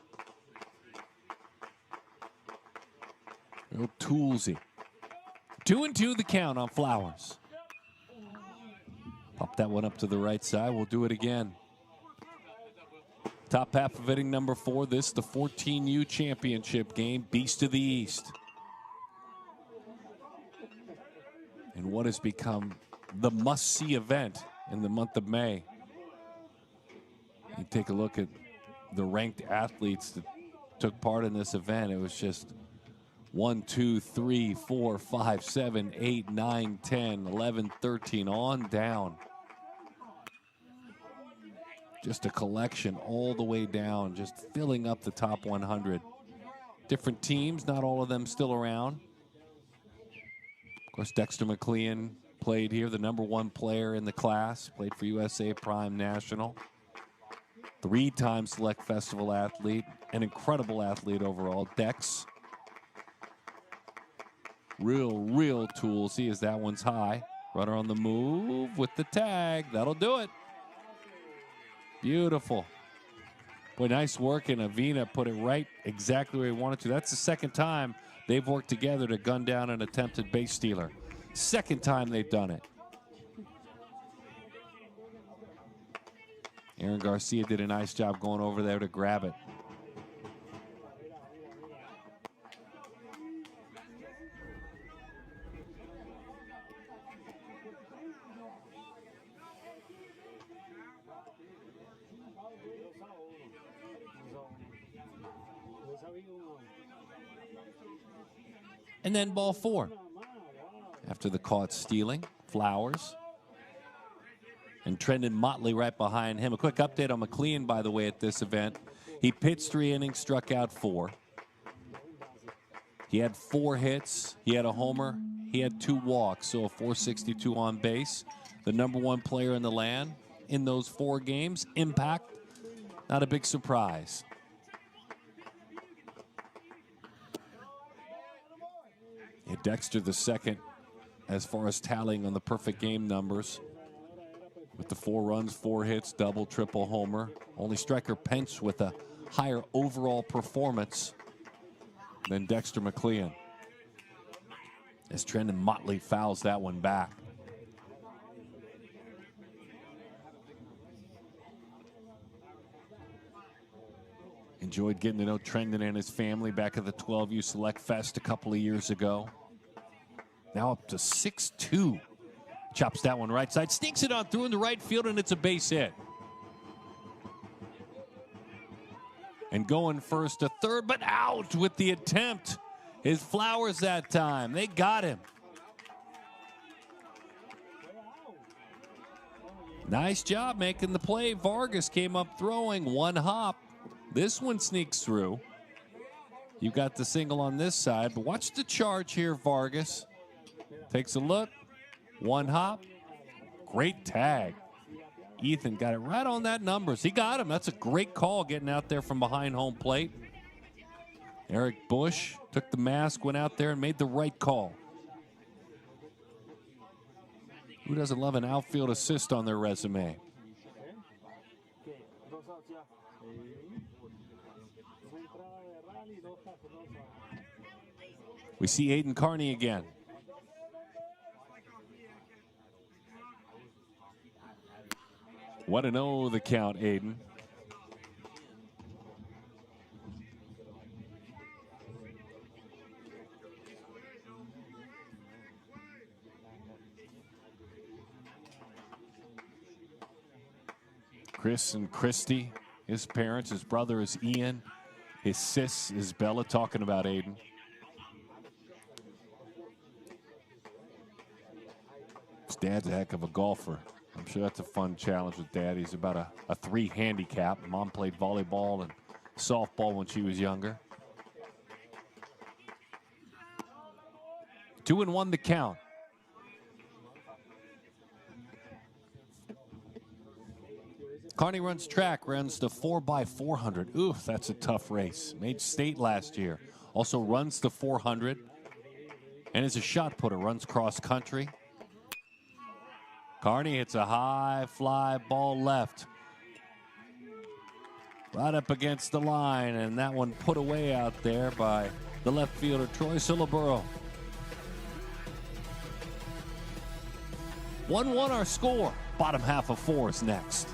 Real toolsy. 2-2 the count on Flowers. Pop that one up to the right side. We'll do it again. Top half of inning number 4. This the 14U championship game. Beast of the East. And what has become the must-see event in the month of May. You take a look at the ranked athletes that took part in this event. It was just 1, 2, 3, 4, 5, 7, 8, 9, 10, 11, 13, on down. Just a collection all the way down, just filling up the top 100. Different teams, not all of them still around. Of course, Dexter McLean played here, the #1 player in the class, played for USA Prime National. 3-time Select Festival athlete, an incredible athlete overall. Dex. Real tool. See as that one's high. Runner on the move with the tag. That'll do it. Beautiful. Boy, nice work, and Avina put it right exactly where he wanted to. That's the second time they've worked together to gun down an attempted base stealer. Second time they've done it. Aaron Garcia did a nice job going over there to grab it. And then ball 4. After the caught stealing, Flowers. And Trendon Motley right behind him. A quick update on McLean, by the way, at this event. He pitched 3 innings, struck out 4. He had 4 hits. He had a homer. He had 2 walks, so a .462 on base. The #1 player in the land in those 4 games. Impact, not a big surprise. Yeah, Dexter the second as far as tallying on the perfect game numbers. With the 4 runs, 4 hits, double, triple, homer. Only striker Pence with a higher overall performance than Dexter McLean. As Trendon Motley fouls that one back. Enjoyed getting to know Trendon and his family back at the 12U Select Fest a couple of years ago. Now up to 6'2". Chops that one right side, sneaks it on through in the right field, and it's a base hit. And going first to third, but out with the attempt. His Flowers that time. They got him. Nice job making the play. Vargas came up throwing 1 hop. This one sneaks through. You got the single on this side, but watch the charge here, Vargas. Takes a look. 1 hop. Great tag. Ethan got it right on that numbers. He got him. That's a great call getting out there from behind home plate. Eric Bush took the mask, went out there and made the right call. Who doesn't love an outfield assist on their resume? We see Aiden Carney again. What an O the count, Aiden. Chris and Christy, his parents, his brother is Ian, his sis is Bella, talking about Aiden. His dad's a heck of a golfer. I'm sure that's a fun challenge with Dad. He's about a 3 handicap. Mom played volleyball and softball when she was younger. 2-1 the count. Carney runs track, runs the 4x400. Oof, that's a tough race. Made state last year. Also runs the 400 and is a shot putter, runs cross country. Carney hits a high fly ball left. Right up against the line, and that one put away out there by the left fielder, Troy Silaburo. 1-1 our score. Bottom half of 4 is next.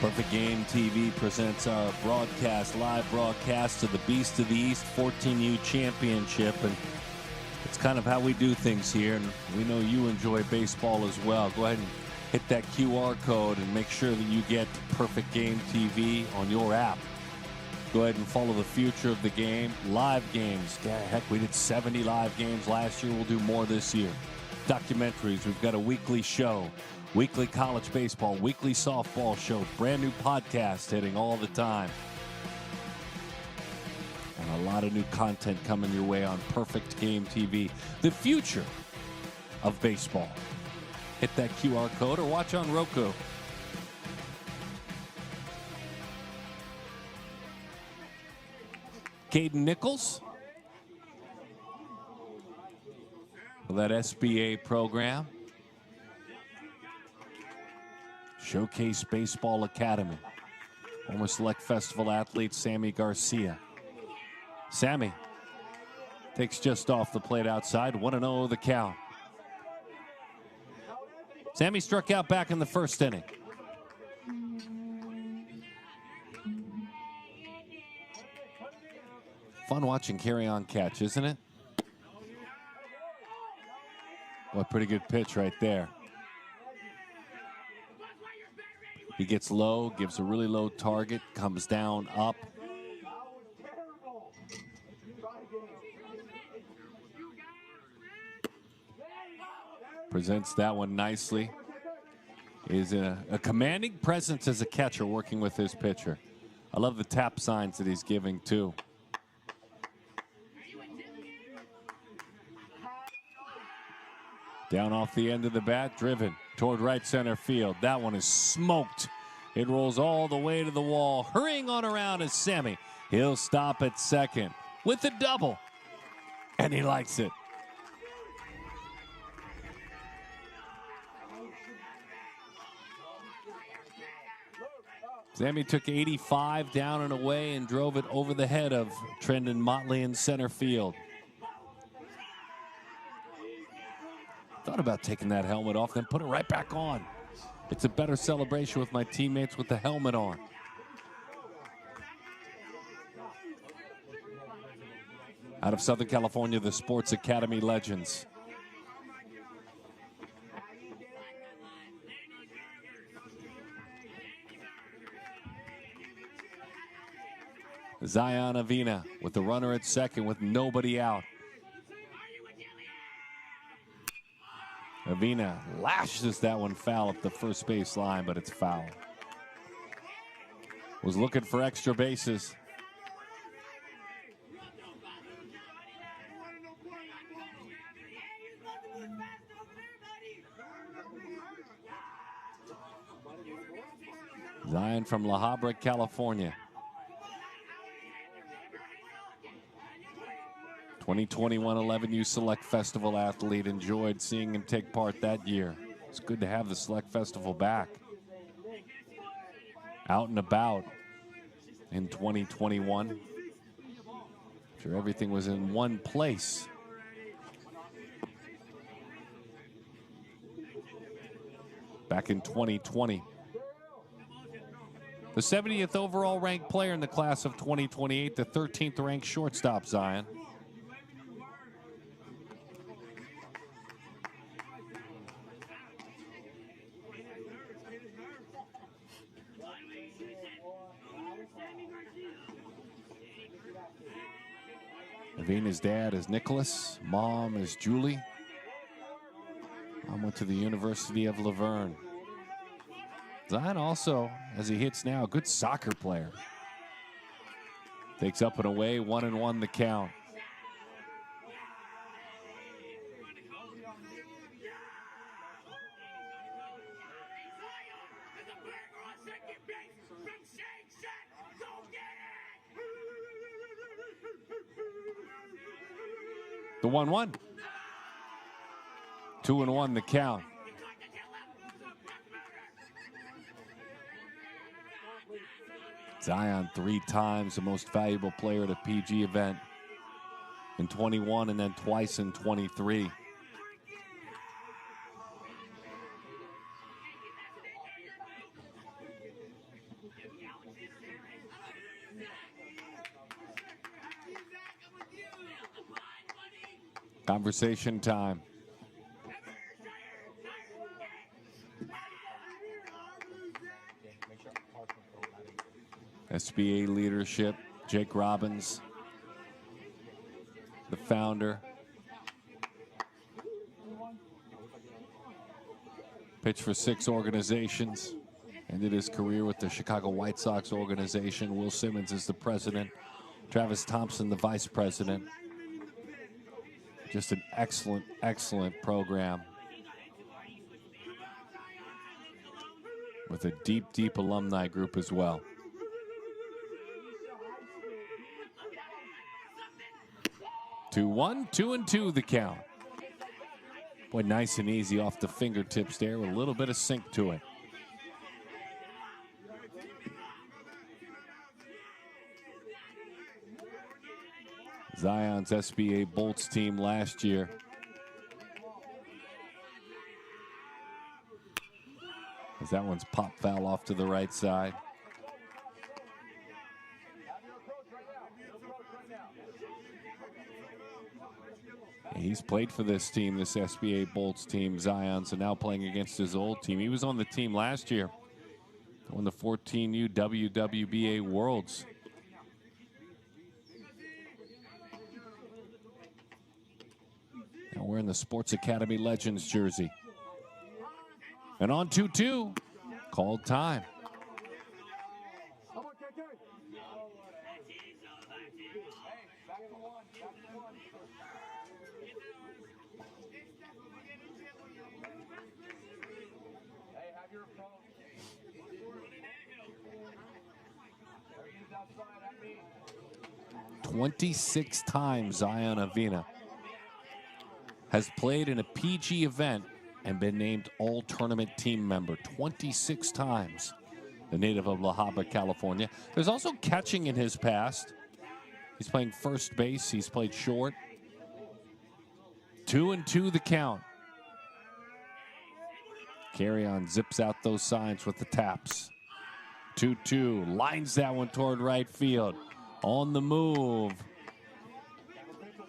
Perfect Game TV presents our live broadcast of the Beast of the East 14U Championship. And it's kind of how we do things here. And we know you enjoy baseball as well. Go ahead and hit that QR code and make sure that you get Perfect Game TV on your app. Go ahead and follow the future of the game. Live games. Heck, we did 70 live games last year. We'll do more this year. Documentaries. We've got a weekly show. Weekly college baseball, weekly softball show, brand new podcast hitting all the time. And a lot of new content coming your way on Perfect Game TV. The future of baseball. Hit that QR code or watch on Roku. Caden Nichols for that SBA program. Showcase Baseball Academy. Former Select Festival athlete Sammy Garcia. Sammy takes just off the plate outside. 1-0 the count. Sammy struck out back in the first inning. Fun watching carry on catch, isn't it? Well, pretty good pitch right there. He gets low, gives a really low target, comes down, up. Presents that one nicely. Is a commanding presence as a catcher working with his pitcher. I love the tap signs that he's giving too. Down off the end of the bat, driven toward right center field. That one is smoked. It rolls all the way to the wall. Hurrying on around is Sammy. He'll stop at second with a double. And he likes it. Sammy took 85 down and away and drove it over the head of Trendon Motley in center field. Thought about taking that helmet off, then put it right back on. It's a better celebration with my teammates with the helmet on. Out of Southern California, the Sports Academy legends. Zion Avina with the runner at second with nobody out. Avina lashes that one foul up the first base line, but it's foul. Was looking for extra bases. Zion from La Habra, California. 2021 11U Select Festival athlete. Enjoyed seeing him take part that year. It's good to have the Select Festival back. Out and about in 2021. Sure, everything was in one place. Back in 2020. The 70th overall ranked player in the class of 2028, the 13th ranked shortstop, Zion. Avina's dad is Nicholas. Mom is Julie. Mom went to the University of Laverne. Zion also, as he hits now, a good soccer player. Takes up and away, 1-1 the count. The 1-1. 2-1 the count. Zion 3 times the most valuable player at a PG event in 21 and then twice in 23. Conversation time. SBA leadership, Jake Robbins, the founder. Pitched for 6 organizations. Ended his career with the Chicago White Sox organization. Will Simmons is the president. Travis Thompson, the vice president. Just an excellent, excellent program. With a deep, deep alumni group as well. Two, 1, 2, and 2 the count. Boy, nice and easy off the fingertips there with a little bit of sink to it. Zion's SBA Bolts team last year. As that one's pop foul off to the right side. He's played for this team, this SBA Bolts team, Zion, so now playing against his old team. He was on the team last year, won the 14U WWBA Worlds. Now wearing the Sports Academy Legends jersey. And on 2-2, called time. Hey, have your phone. 26 times Zion Avina has played in a PG event and been named all-tournament team member 26 times. The native of La Habra, California. There's also catching in his past. He's playing first base. He's played short. 2-2 the count. Carry on zips out those signs with the taps. 2-2, lines that one toward right field. On the move.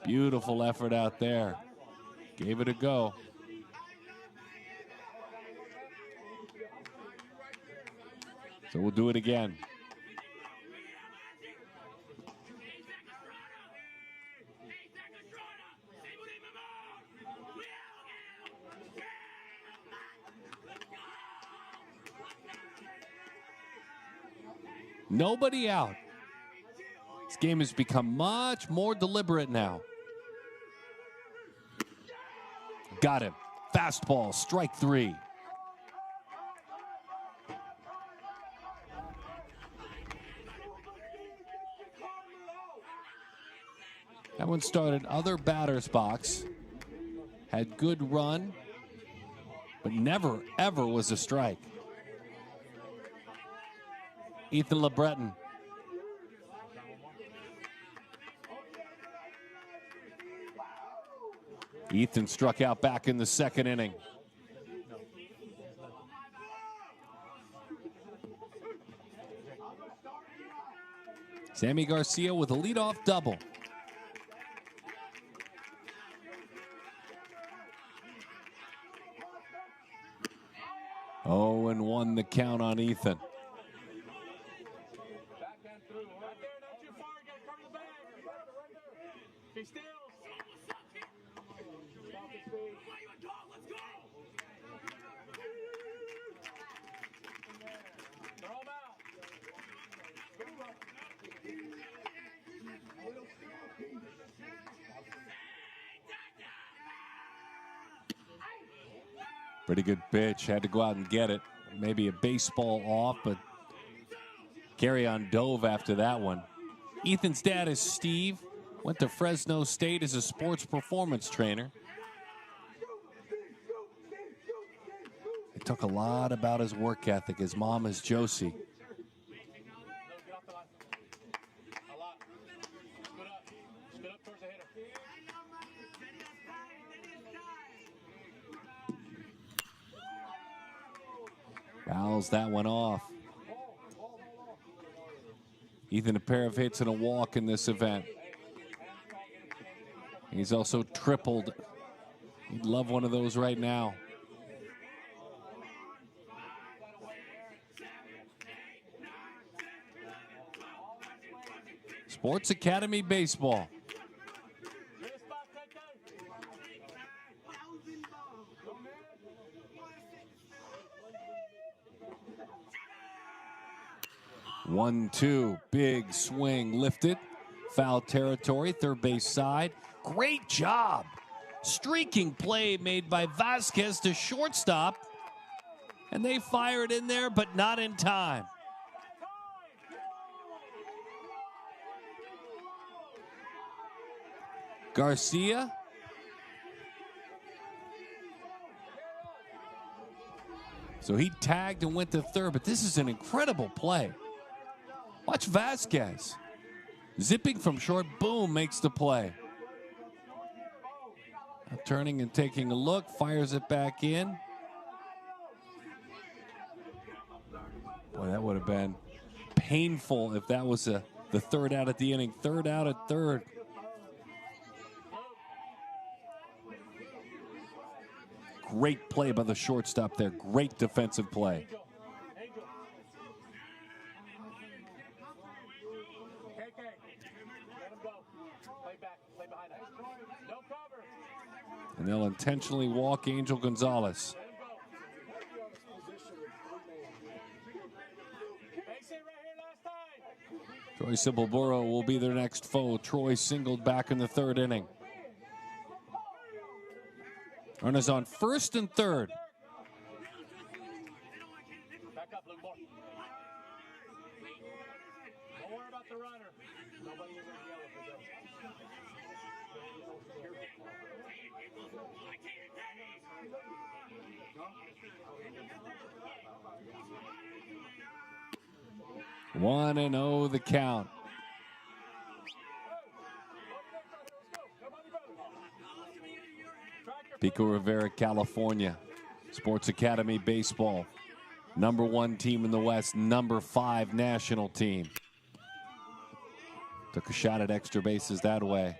Beautiful effort out there. Gave it a go. So we'll do it again. Nobody out. This game has become much more deliberate now. Got him. Fastball, strike 3. That one started other batter's box. Had good run, but never, ever was a strike. Ethan LeBreton. Ethan struck out back in the second inning. Sammy Garcia with a leadoff double. Oh, and 1 the count on Ethan. Pretty good pitch. Had to go out and get it. Maybe a baseball off, but carry on dove after that one. Ethan's dad is Steve. Went to Fresno State as a sports performance trainer. It took a lot about his work ethic. His mom is Josie. Fouls that one off. Ethan, a pair of hits and a walk in this event. He's also tripled. He'd love one of those right now. Sports Academy Baseball. 1-2, big swing lifted. Foul territory, third base side. Great job. Streaking play made by Vasquez to shortstop. And they fired in there, but not in time. Garcia. So he tagged and went to third, but this is an incredible play. Watch Vasquez. Zipping from short, boom, makes the play. Now turning and taking a look, fires it back in. Boy, that would have been painful if that was the third out at the inning. Third out at third. Great play by the shortstop there. Great defensive play. And they'll intentionally walk Angel Gonzalez. Troy Simpleboro will be their next foe. Troy singled back in the third inning. Runners on first and third. Back up, Luke. More. Don't worry about the runner. Nobody is going to yell if it does. 1-0 the count. Pico Rivera, California. Sports Academy Baseball. #1 team in the West, #5 national team. Took a shot at extra bases that way.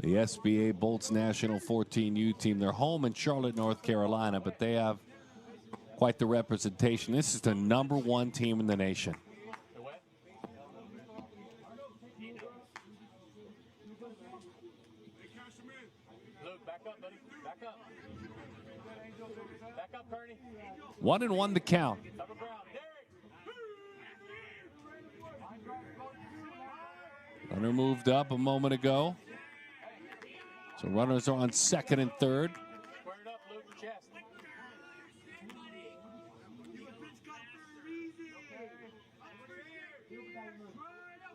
The SBA Bolts National 14U team. They're home in Charlotte, North Carolina, but they have quite the representation. This is the #1 team in the nation. Luke, back up, buddy. Back up. Back up, Kearney. 1-1 the count. Cover ground. Runner moved up a moment ago. So runners are on second and third. Square it up, Luke. Chest. Get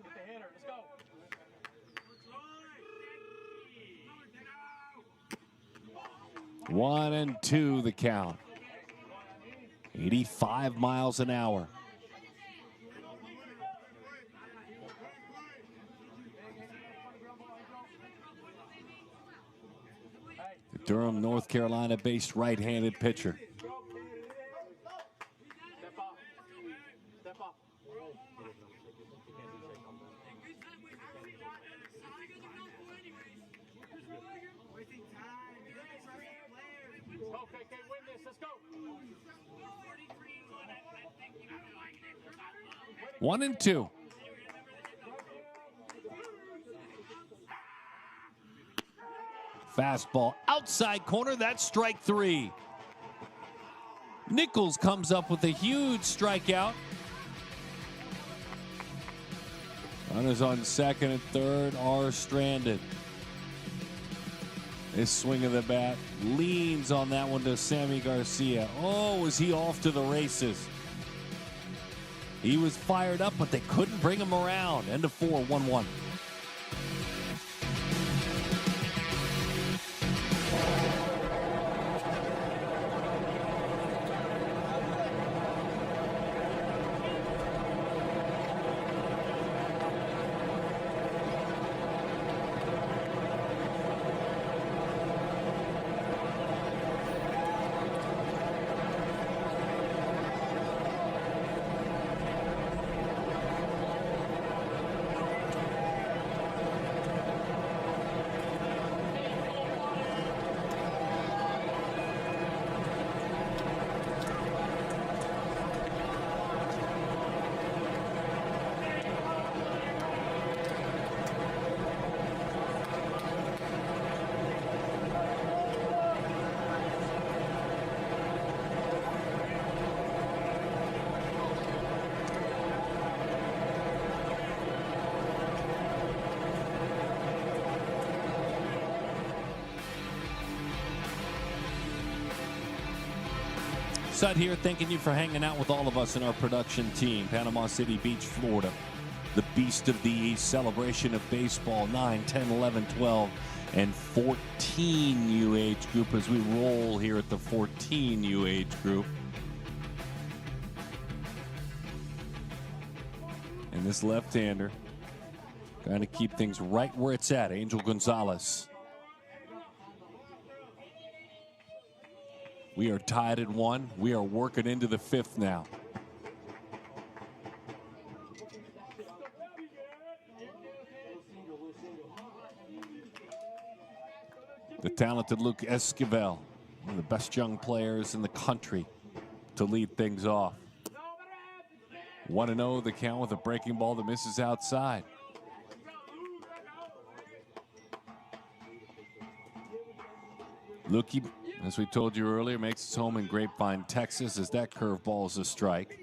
the hitter. Let's go. 1-2 the count. 85 miles an hour. Durham, North Carolina-based right-handed pitcher. Step off. Step off. Okay, win this. Let's go. 1-2. Fastball outside corner, that's strike 3. Nichols comes up with a huge strikeout. Runners on second and third are stranded. This swing of the bat leans on that one to Sammy Garcia. Oh, is he off to the races? He was fired up, but they couldn't bring him around. End of 4, 1-1. Sut here, thanking you for hanging out with all of us in our production team. Panama City Beach, Florida. The Beast of the East celebration of baseball. 9, 10, 11, 12, and 14 U age group as we roll here at the 14 U age group. And this left-hander trying to keep things right where it's at. Angel Gonzalez. We are tied at 1. We are working into the 5th now. The talented Luke Esquivel, one of the best young players in the country, to lead things off. 1-0 the count with a breaking ball that misses outside. Lukey, as we told you earlier, makes his home in Grapevine, Texas, as that curveball is a strike.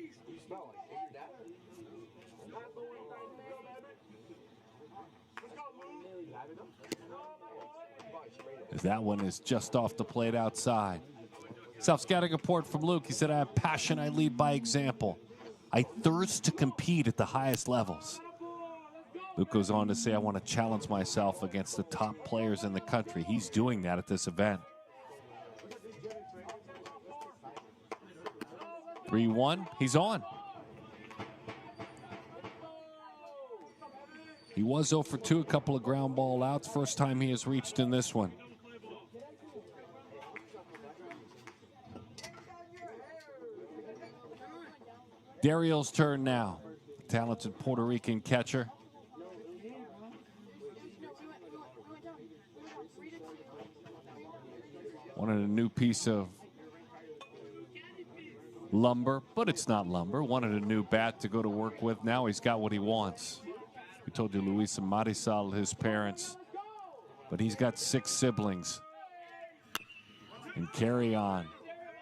As that one is just off the plate outside. Self-scouting report from Luke. He said, I have passion, I lead by example. I thirst to compete at the highest levels. Luke goes on to say, I want to challenge myself against the top players in the country. He's doing that at this event. 3-1, he's on. He was 0 for 2, a couple of ground ball outs. First time he has reached in this one. Darriel's turn now. Talented Puerto Rican catcher. Wanted a new piece of lumber, but it's not lumber. Wanted a new bat to go to work with. Now he's got what he wants. We told you Luis and Marisol, his parents, but he's got 6 siblings. And carry on.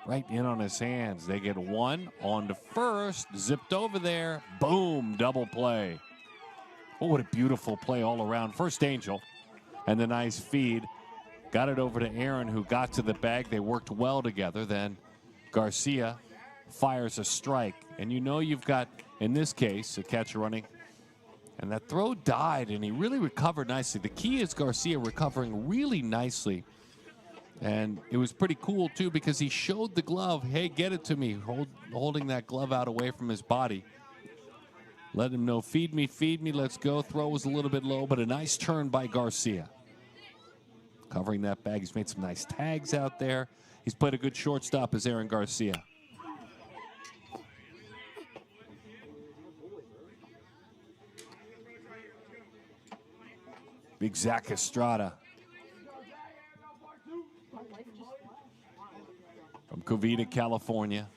Right in on his hands. They get 1 on to first. Zipped over there. Boom. Double play. Oh, what a beautiful play all around. First Angel. And the nice feed. Got it over to Aaron, who got to the bag. They worked well together. Then Garcia fires a strike. And you know you've got, in this case, a catcher running. And that throw died, and he really recovered nicely. The key is Garcia recovering really nicely. And it was pretty cool, too, because he showed the glove. Hey, get it to me. Holding that glove out away from his body. Let him know, feed me, let's go. Throw was a little bit low, but a nice turn by Garcia. Covering that bag. He's made some nice tags out there. He's played a good shortstop as Aaron Garcia. Big Zach Estrada. From Covina, California.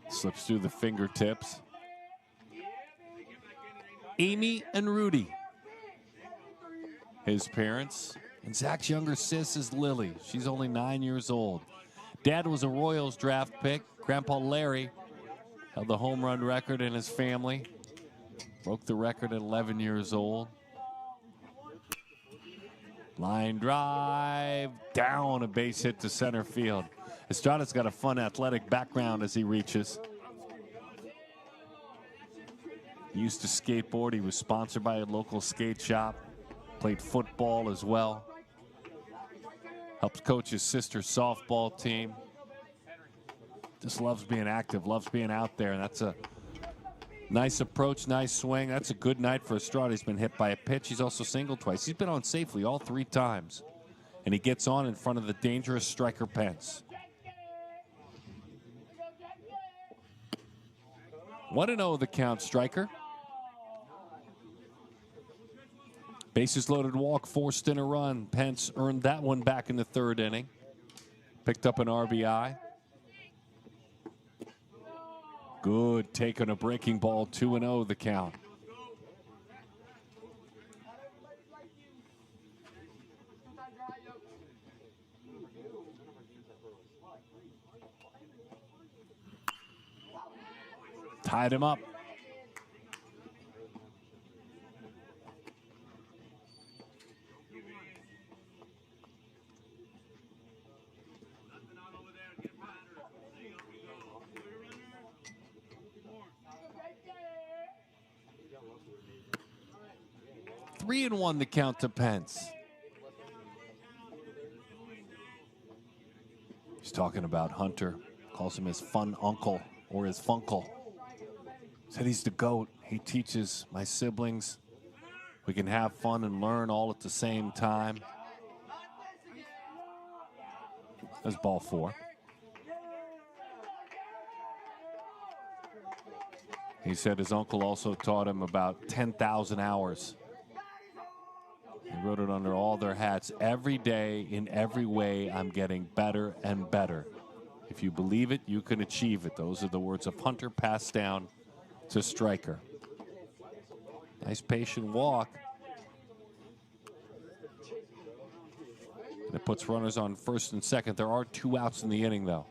Slips through the fingertips. Amy and Rudy, his parents. And Zach's younger sis is Lily. She's only 9 years old. Dad was a Royals draft pick. Grandpa Larry held the home run record in his family. Broke the record at 11 years old. Line drive, down, a base hit to center field. Estrada's got a fun athletic background as he reaches. He used to skateboard. He was sponsored by a local skate shop. Played football as well. Helps coach his sister's softball team. Just loves being active, loves being out there, and that's a nice approach, nice swing. That's a good night for Estrada. He's been hit by a pitch. He's also singled twice. He's been on safely all 3 times. And he gets on in front of the dangerous striker Pence. 1-0 the count, striker. Bases loaded walk, forced in a run. Pence earned that one back in the 3rd inning. Picked up an RBI. Good, taking a breaking ball, 2-0 the count. Tied him up. 3-1 the count to Pence. He's talking about Hunter. Calls him his fun uncle or his funkle. Said he's the GOAT. He teaches my siblings. We can have fun and learn all at the same time. That's ball 4. He said his uncle also taught him about 10,000 hours. He wrote it under all their hats. Every day, in every way, I'm getting better and better. If you believe it, you can achieve it. Those are the words of Hunter passed down to Striker. Nice patient walk. And it puts runners on first and second. There are 2 outs in the inning, though.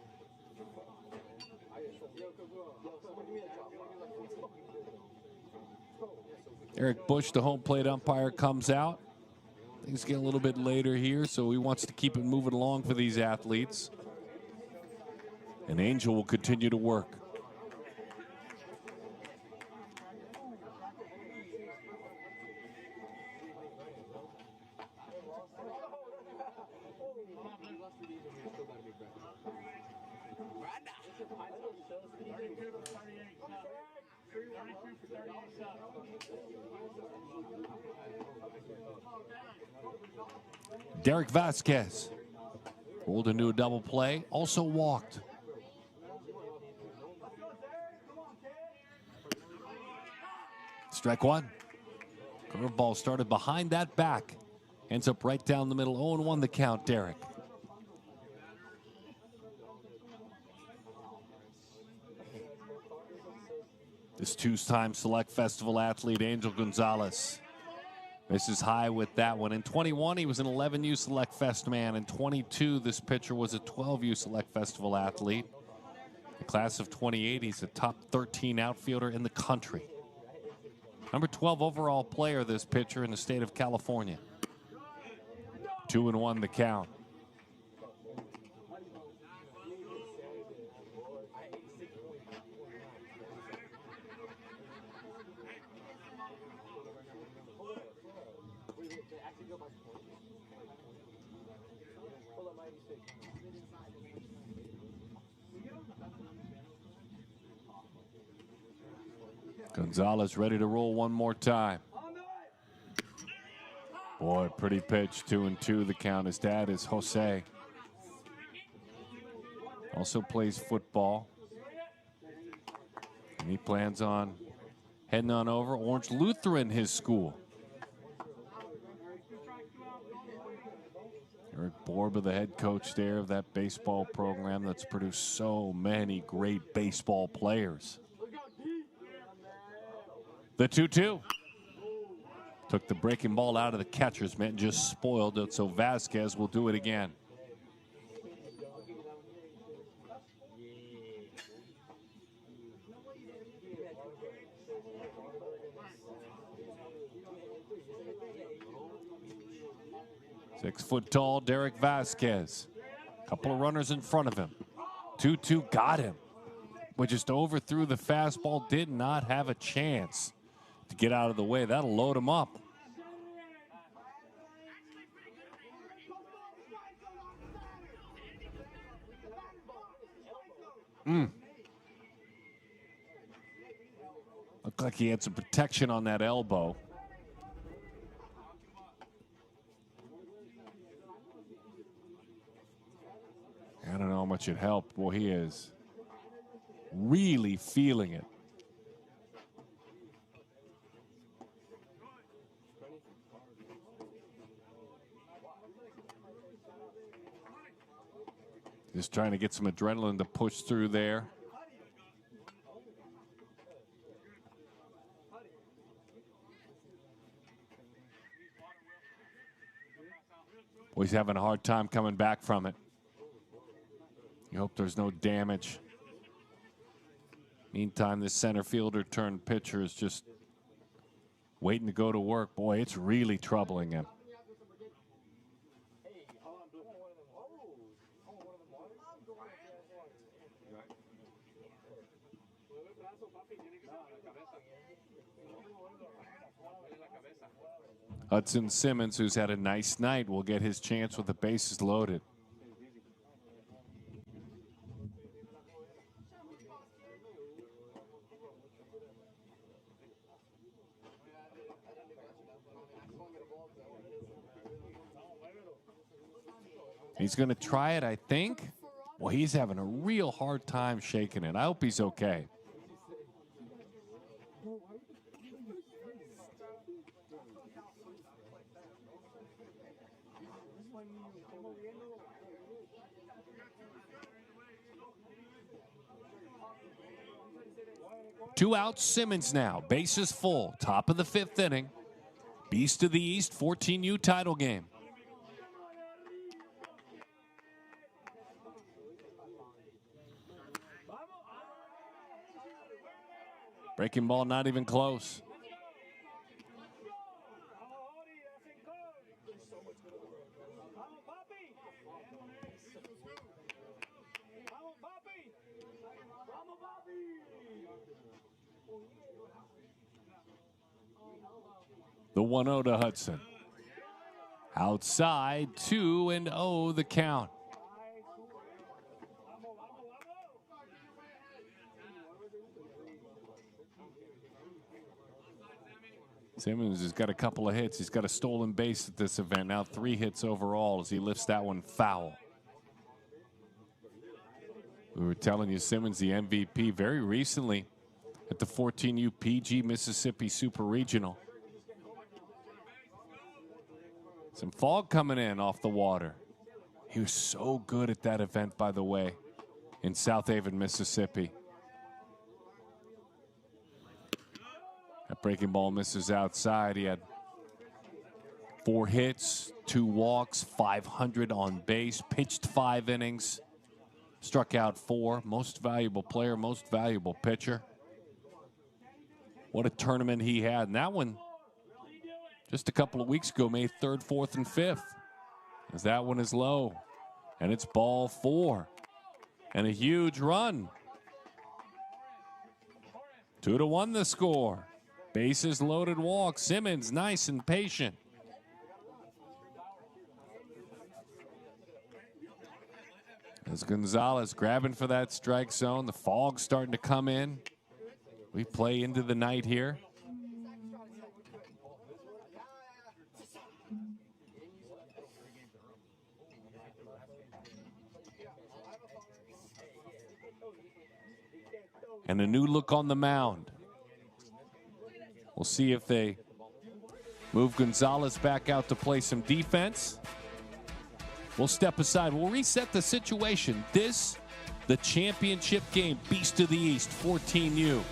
Eric Bush, the home plate umpire, comes out. Things get a little bit later here, so he wants to keep it moving along for these athletes. And Angel will continue to work. Derek Vasquez rolled into a double play, also walked. Strike 1. Curveball started behind that back. Ends up right down the middle. 0-1 the count, Derek. This 2-time Select Festival athlete, Angel Gonzalez. This is high with that one. In 21, he was an 11U Select Fest man. In 22, this pitcher was a 12U Select Festival athlete. The class of 28, he's a top 13 outfielder in the country. Number 12 overall player, this pitcher in the state of California. 2-1 the count. Gonzalez ready to roll one more time. Boy, pretty pitch. 2-2 the count. His dad is Jose. Also plays football. And he plans on heading on over. Orange Lutheran, his school. Eric Borba, the head coach there of that baseball program that's produced so many great baseball players. The 2-2. Took the breaking ball out of the catcher's mitt and just spoiled it, so Vasquez will do it again. Six-foot-tall Derek Vasquez. Couple of runners in front of him. 2-2 got him. But just overthrew the fastball. Did not have a chance to get out of the way. That'll load him up. Looked like he had some protection on that elbow. I don't know how much it helped. Boy, he is really feeling it. Just trying to get some adrenaline to push through there. Boy, he's having a hard time coming back from it. You hope there's no damage. Meantime, this center fielder turned pitcher is just waiting to go to work. Boy, it's really troubling him. Hudson Simmons, who's had a nice night, will get his chance with the bases loaded. He's going to try it, I think. Well, he's having a real hard time shaking it. I hope he's okay. Two outs, Simmons now. Bases full. Top of the 5th inning. Beast of the East, 14U title game. Breaking ball, not even close. The 1-0 to Hudson. Outside, 2-0 the count. Simmons has got a couple of hits. He's got a stolen base at this event. Now 3 hits overall as he lifts that one foul. We were telling you Simmons the MVP very recently at the 14U PG Mississippi Super Regional. Some fog coming in off the water. He was so good at that event, by the way, in South Haven, Mississippi. That breaking ball misses outside. He had 4 hits, 2 walks, 500 on base, pitched 5 innings, struck out 4. Most valuable player, most valuable pitcher. What a tournament he had. And that one, just a couple of weeks ago, made 3rd, 4th, and 5th. As that one is low. And it's ball 4. And a huge run. 2-1 the score. Bases loaded walk. Simmons nice and patient. As Gonzalez grabbing for that strike zone. The fog's starting to come in. We play into the night here. And a new look on the mound. We'll see if they move Gonzalez back out to play some defense. We'll step aside. We'll reset the situation. This, the championship game, Beast of the East, 14U.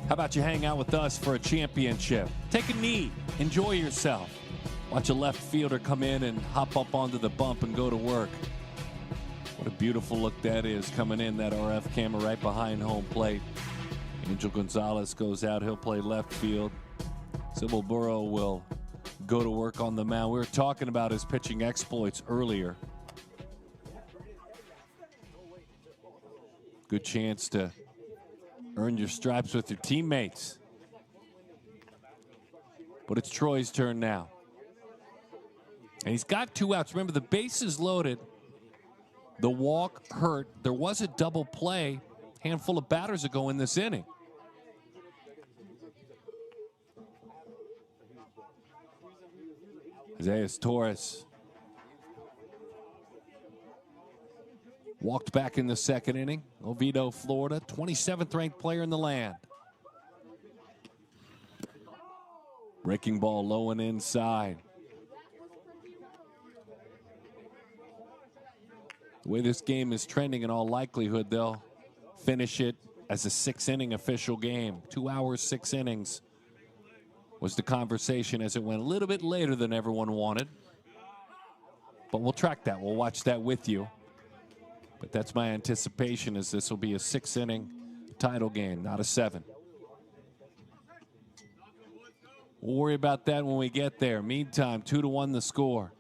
How about you hang out with us for a championship? Take a knee, enjoy yourself. Watch a left fielder come in and hop up onto the bump and go to work. What a beautiful look that is coming in, that RF camera right behind home plate. Angel Gonzalez goes out, he'll play left field. Sybil Burrow will go to work on the mound. We were talking about his pitching exploits earlier. Good chance to earn your stripes with your teammates. But it's Troy's turn now. And he's got 2 outs. Remember, the base is loaded. The walk hurt. There was a double play a handful of batters ago in this inning. Isaiah Torres walked back in the second inning. Oviedo, Florida, 27th ranked player in the land. Breaking ball low and inside. The way this game is trending, in all likelihood, they'll finish it as a 6-inning official game. 2 hours, 6 innings was the conversation as it went a little bit later than everyone wanted. But we'll track that. We'll watch that with you. But that's my anticipation, is this will be a 6-inning title game, not a 7. We'll worry about that when we get there. Meantime, 2-1 the score.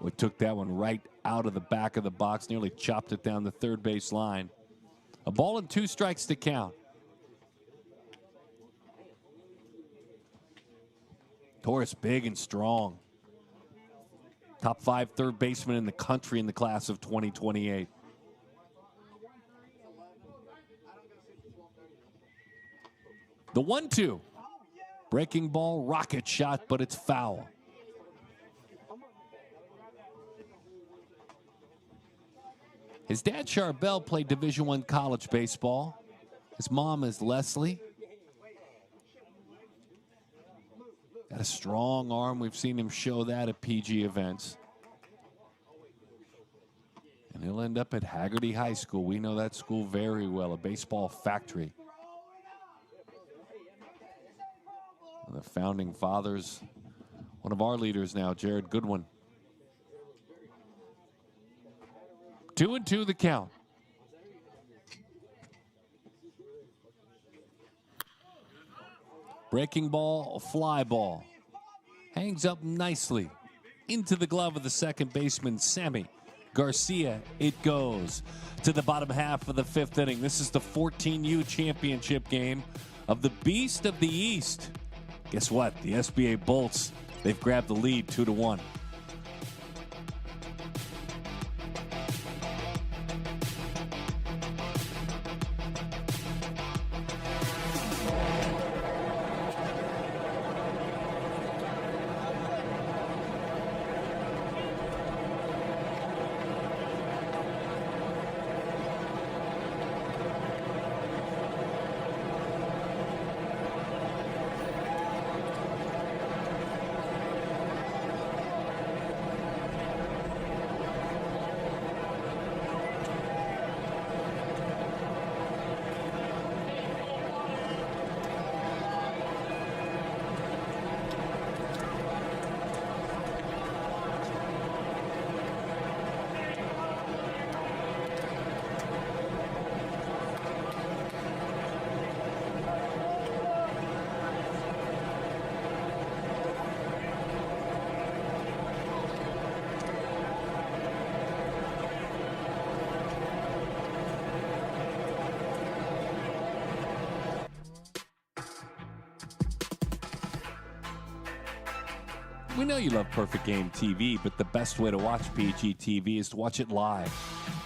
We took that one right out of the back of the box, nearly chopped it down the third base line. A ball and 2 strikes to count. Torres big and strong. Top 5 third baseman in the country in the class of 2028. The 1-2. Breaking ball, rocket shot, but it's foul. His dad, Charbel, played Division I college baseball. His mom is Leslie. Got a strong arm. We've seen him show that at PG events. And he'll end up at Haggerty High School. We know that school very well, a baseball factory. The founding fathers, one of our leaders now, Jared Goodwin. 2-2 the count. Breaking ball, fly ball. Hangs up nicely into the glove of the second baseman, Sammy Garcia. It goes to the bottom half of the 5th inning. This is the 14U championship game of the Beast of the East. Guess what? The SBA Bolts, they've grabbed the lead 2-1. We know you love Perfect Game TV, but the best way to watch PG TV is to watch it live.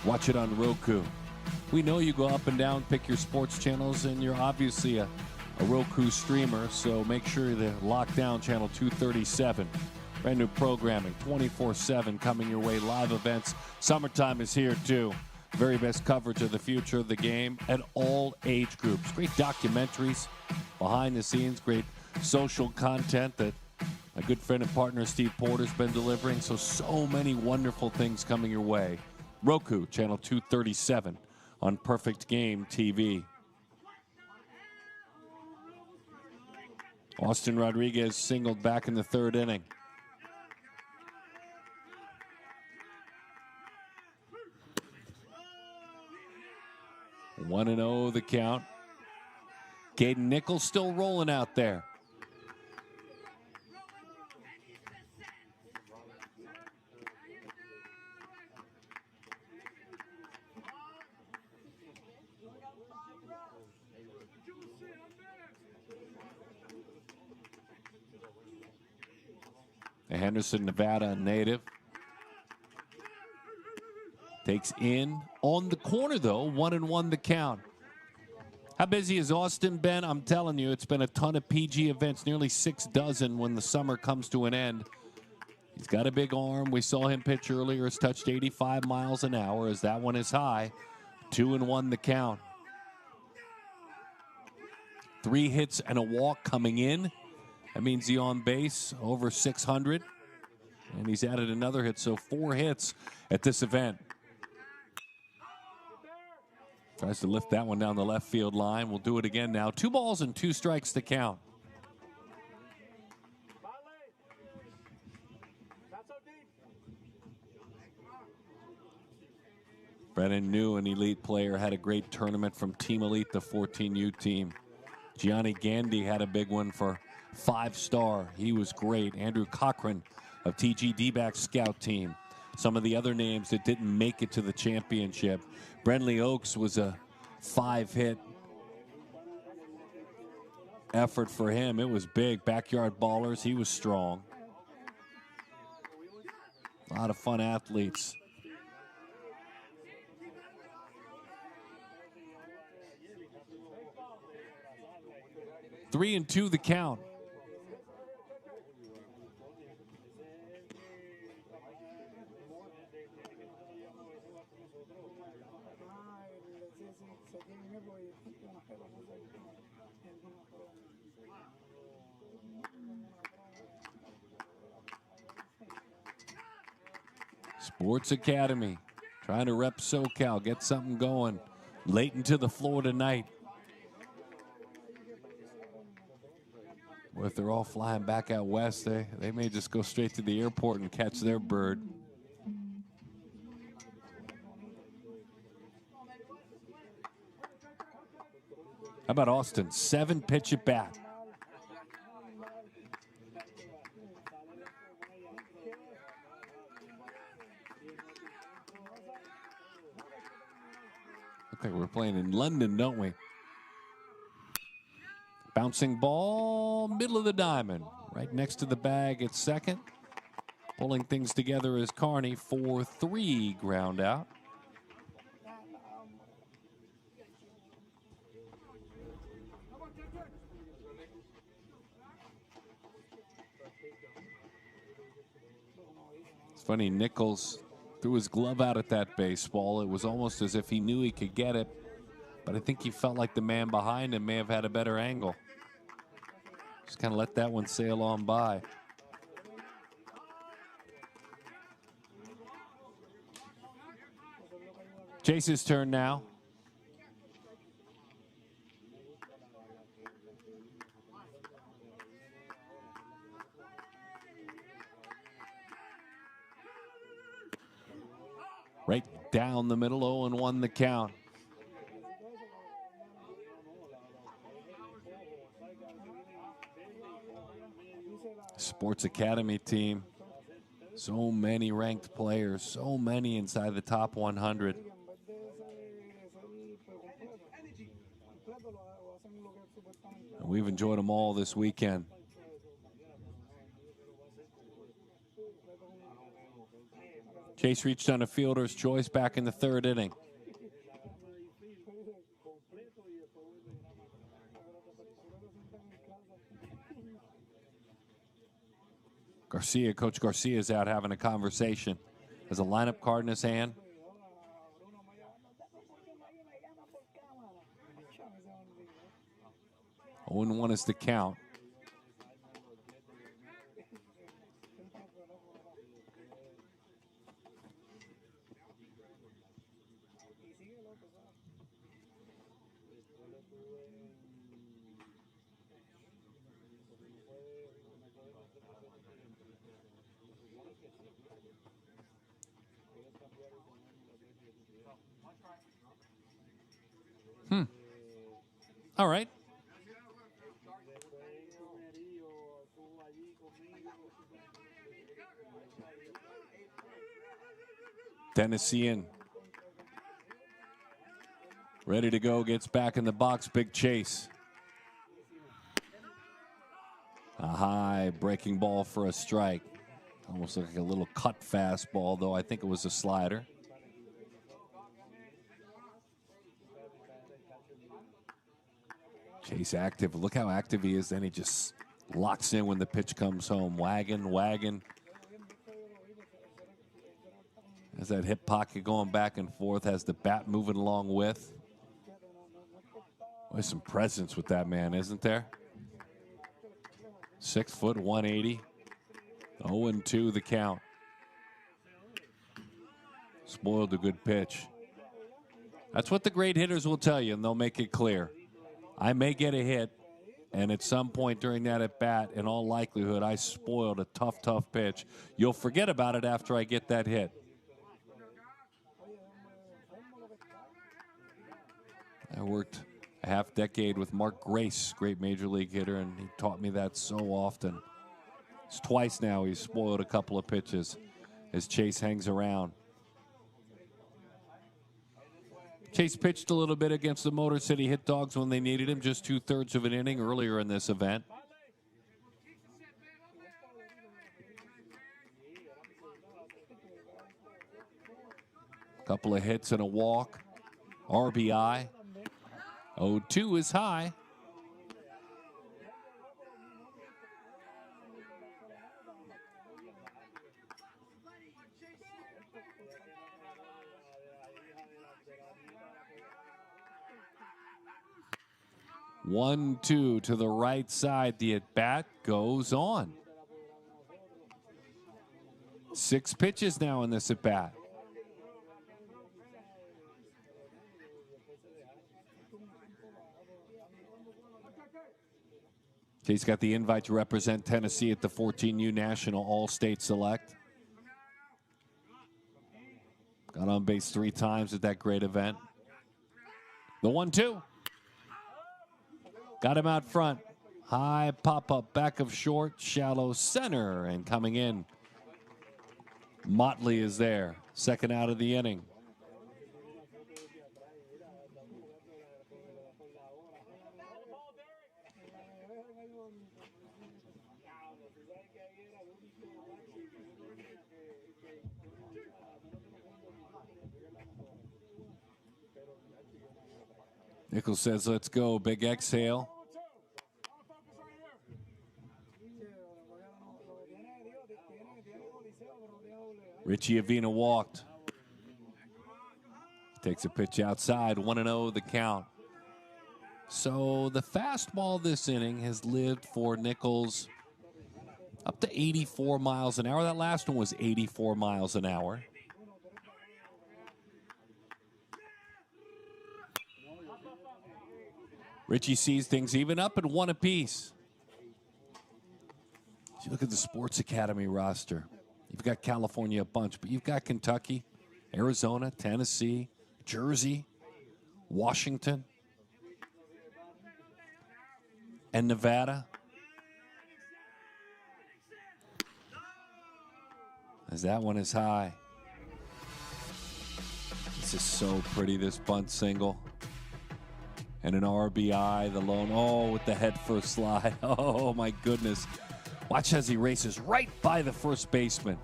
Watch it on Roku. We know you go up and down, pick your sports channels, and you're obviously a Roku streamer, so make sure to lock down channel 237. Brand new programming, 24/7 coming your way, live events. Summertime is here too. Very best coverage of the future of the game at all age groups. Great documentaries, behind the scenes, great social content that my good friend and partner Steve Porter's been delivering. So many wonderful things coming your way. Roku, channel 237 on Perfect Game TV. Austin Rodriguez singled back in the 3rd inning. One and 0 the count. Caden Nichols still rolling out there. a Henderson, Nevada native. Takes in on the corner, though. 1-1 the count. How busy has Austin been? I'm telling you, it's been a ton of PG events, nearly 6 dozen when the summer comes to an end. He's got a big arm. We saw him pitch earlier. It's touched 85 miles an hour as that one is high. 2-1 the count. 3 hits and a walk coming in. That means he on base over 600. And he's added another hit, so 4 hits at this event. Tries to lift that one down the left field line. We'll do it again now. 2 balls and 2 strikes to count. Brennan New, an elite player, had a great tournament from Team Elite, the 14U team. Gianni Gandy had a big one for 5-star. He was great. Andrew Cochran of TG D-back scout team. Some of the other names that didn't make it to the championship. Brentley Oaks was a 5-hit effort for him. It was big. Backyard ballers. He was strong. A lot of fun athletes. 3-2 the count. Sports Academy trying to rep SoCal, get something going late into the floor tonight. Well, if they're all flying back out west, they may just go straight to the airport and catch their bird. How about Austin? 7-pitch at bat. Look like we're playing in London, don't we? Bouncing ball, middle of the diamond. Right next to the bag at second. Pulling things together is Carney. 4-3 ground out. It's funny, Nichols threw his glove out at that baseball. It was almost as if he knew he could get it, but I think he felt like the man behind him may have had a better angle. Just kind of let that one sail on by. Chase's turn now. Right down the middle, 0-1 the count. Sports Academy team. So many ranked players, so many inside the top 100. And we've enjoyed them all this weekend. Chase reached on a fielder's choice back in the 3rd inning. Garcia, Coach Garcia is out having a conversation. Has a lineup card in his hand. 0-1 is the count. All right. Tennessean. Ready to go, gets back in the box, big chase. A high breaking ball for a strike. Almost like a little cut fastball, though I think it was a slider. Chase active. Look how active he is. Then he just locks in when the pitch comes home. Wagging. Has that hip pocket going back and forth. Has the bat moving along with. There's some presence with that man, isn't there? 6 foot, 180. 0-2 the count. Spoiled a good pitch. That's what the great hitters will tell you, and they'll make it clear. I may get a hit, and at some point during that at bat, in all likelihood, I spoiled a tough pitch. You'll forget about it after I get that hit. I worked a half decade with Mark Grace, great major league hitter, and he taught me that so often. It's twice now he's spoiled a couple of pitches as Chase hangs around. Chase pitched a little bit against the Motor City Hit Dogs when they needed him, just 2/3 of an inning earlier in this event. Couple of hits and a walk. RBI. 0-2 is high. One, two to the right side. The at-bat goes on. 6 pitches now in this at-bat. He's got the invite to represent Tennessee at the 14U National All-State Select. Got on base 3 times at that great event. The 1-2. Got him out front. High pop-up, back of short, shallow center, and coming in. Motley is there, second out of the inning. Nichols says, let's go. Big exhale. Richie Avina walked. Takes a pitch outside. 1-0 the count. So the fastball this inning has lived for Nichols up to 84 miles an hour. That last one was 84 miles an hour. Richie sees things even up at 1 apiece. If you look at the Sports Academy roster, you've got California a bunch, but you've got Kentucky, Arizona, Tennessee, Jersey, Washington, and Nevada. As that one is high. This is so pretty, this bunt single. And an RBI, the lone, oh, with the head first slide. Oh, my goodness. Watch as he races right by the first baseman.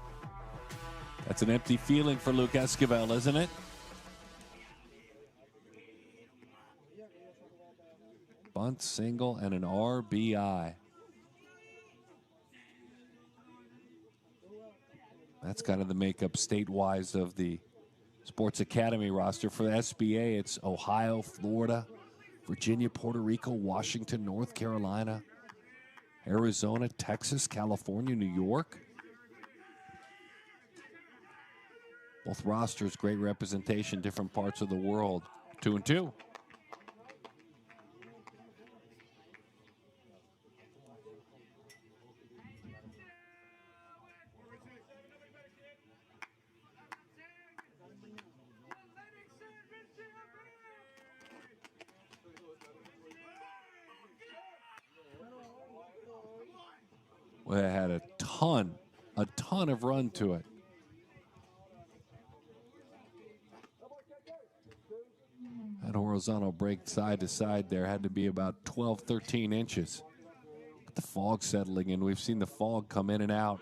That's an empty feeling for Luke Esquivel, isn't it? Bunt, single, and an RBI. That's kind of the makeup state-wise of the Sports Academy roster. For the SBA, it's Ohio, Florida, Virginia, Puerto Rico, Washington, North Carolina, Arizona, Texas, California, New York. Both rosters, great representation, different parts of the world. 2-2. Well, it had a ton of run to it. That horizontal break side to side there had to be about 12, 13 inches. The fog settling in. We've seen the fog come in and out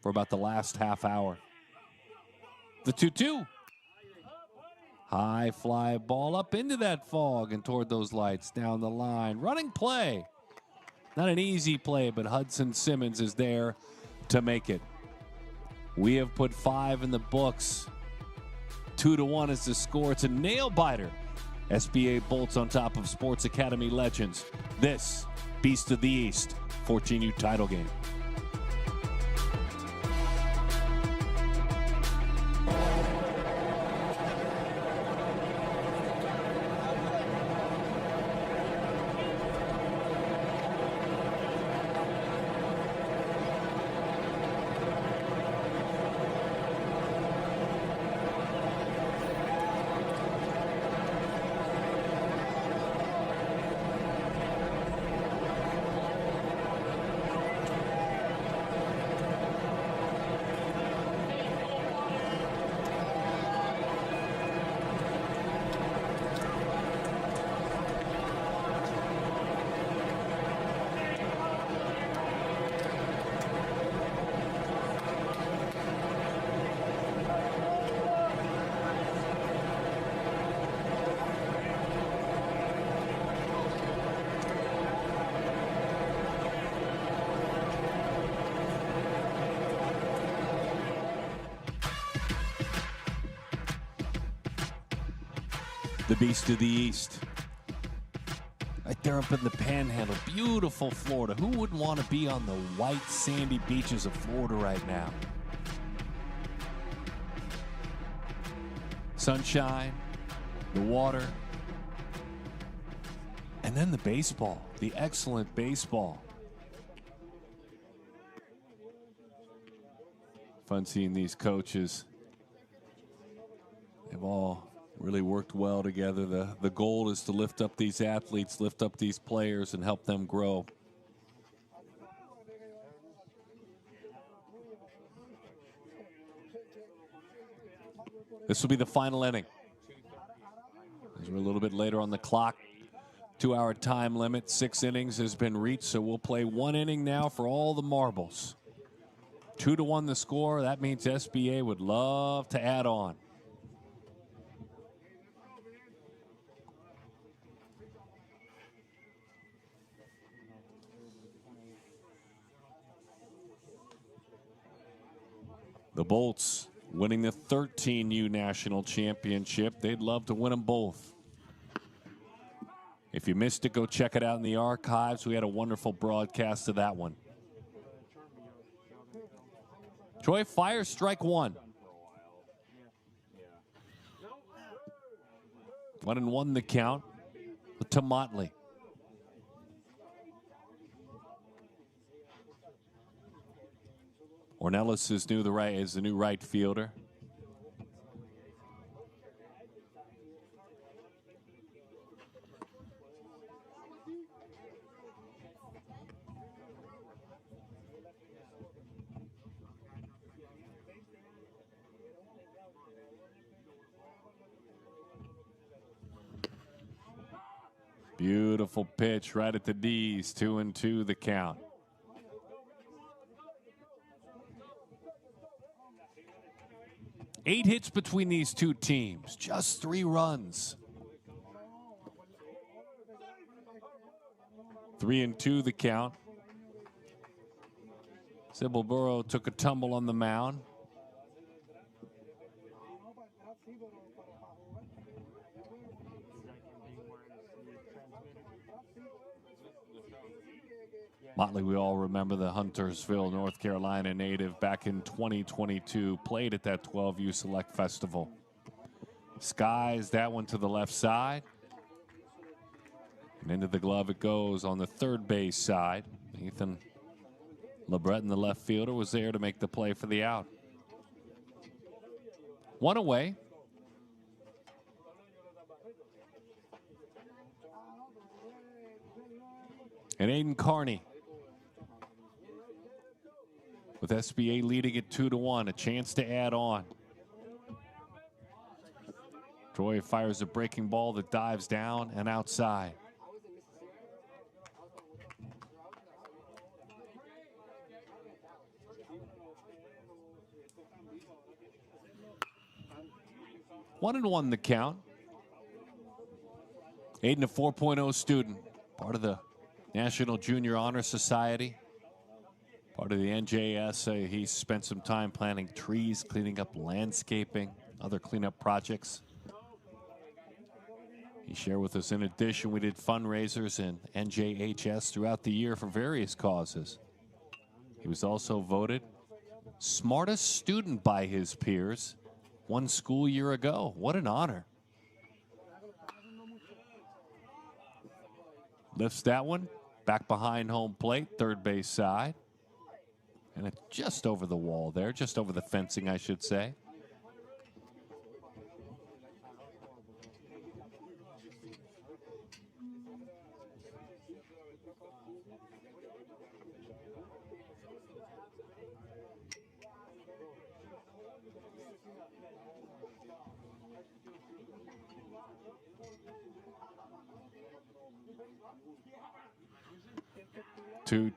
for about the last half hour. The 2-2. High fly ball up into that fog and toward those lights down the line. Running play. Not an easy play, but Hudson Simmons is there to make it. We have put 5 in the books. 2-1 is the score. It's a nail biter. SBA Bolts on top of Sports Academy legends. This, Beast of the East, 14U title game. The Beast of the East. Right there up in the Panhandle. Beautiful Florida. Who wouldn't want to be on the white sandy beaches of Florida right now? Sunshine, the water, and then the baseball. The excellent baseball. Fun seeing these coaches. They've all really worked well together. The goal is to lift up these athletes, lift up these players, and help them grow. This will be the final inning. As we're a little bit later on the clock. 2-hour time limit. 6 innings has been reached, so we'll play 1 inning now for all the marbles. 2-1 the score. That means SBA would love to add on. The Bolts winning the 13U National Championship. They'd love to win them both. If you missed it, go check it out in the archives. We had a wonderful broadcast of that one. Troy fires strike 1. 1-1 the count to Motley. Ornelas is the new right fielder. Beautiful pitch right at the D's. 2-2 the count. Eight hits between these two teams, just 3 runs. 3-2 the count. Sybil Burrow took a tumble on the mound. Motley, we all remember the Huntersville, North Carolina native back in 2022, played at that 12U Select Festival. Skies that one to the left side. And into the glove it goes on the third base side. Ethan LeBreton, the left fielder, was there to make the play for the out. 1 away. And Aiden Carney, with SBA leading it 2-1, a chance to add on. Troy fires a breaking ball that dives down and outside. 1-1 the count. Aiden, a 4.0 student, part of the National Junior Honor Society, part of the NJS. He spent some time planting trees, cleaning up landscaping, other cleanup projects. He shared with us, in addition, we did fundraisers in NJHS throughout the year for various causes. He was also voted smartest student by his peers one school year ago. What an honor. Lifts that one back behind home plate, third base side. And it's just over the wall there, just over the fencing, I should say.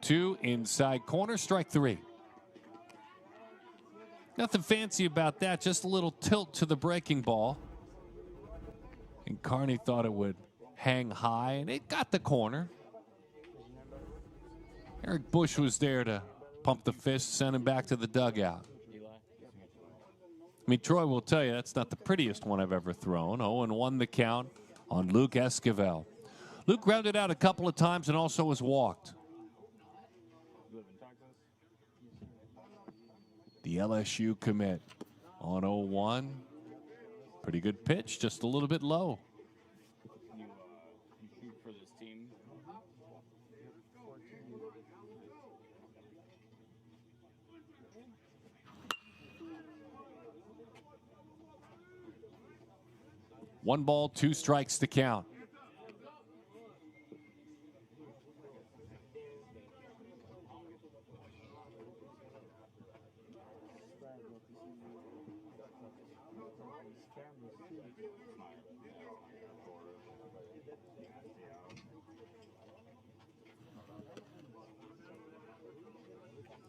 Two inside corner, strike three. Nothing fancy about that, just a little tilt to the breaking ball. And Carney thought it would hang high, and it got the corner. Eric Bush was there to pump the fist, send him back to the dugout. I mean, Troy will tell you that's not the prettiest one I've ever thrown. 0-1 the count on Luke Esquivel. Luke grounded out a couple of times and also was walked. The LSU commit on 0-1. Pretty good pitch, just a little bit low. You shoot for this team. One ball, two strikes to count.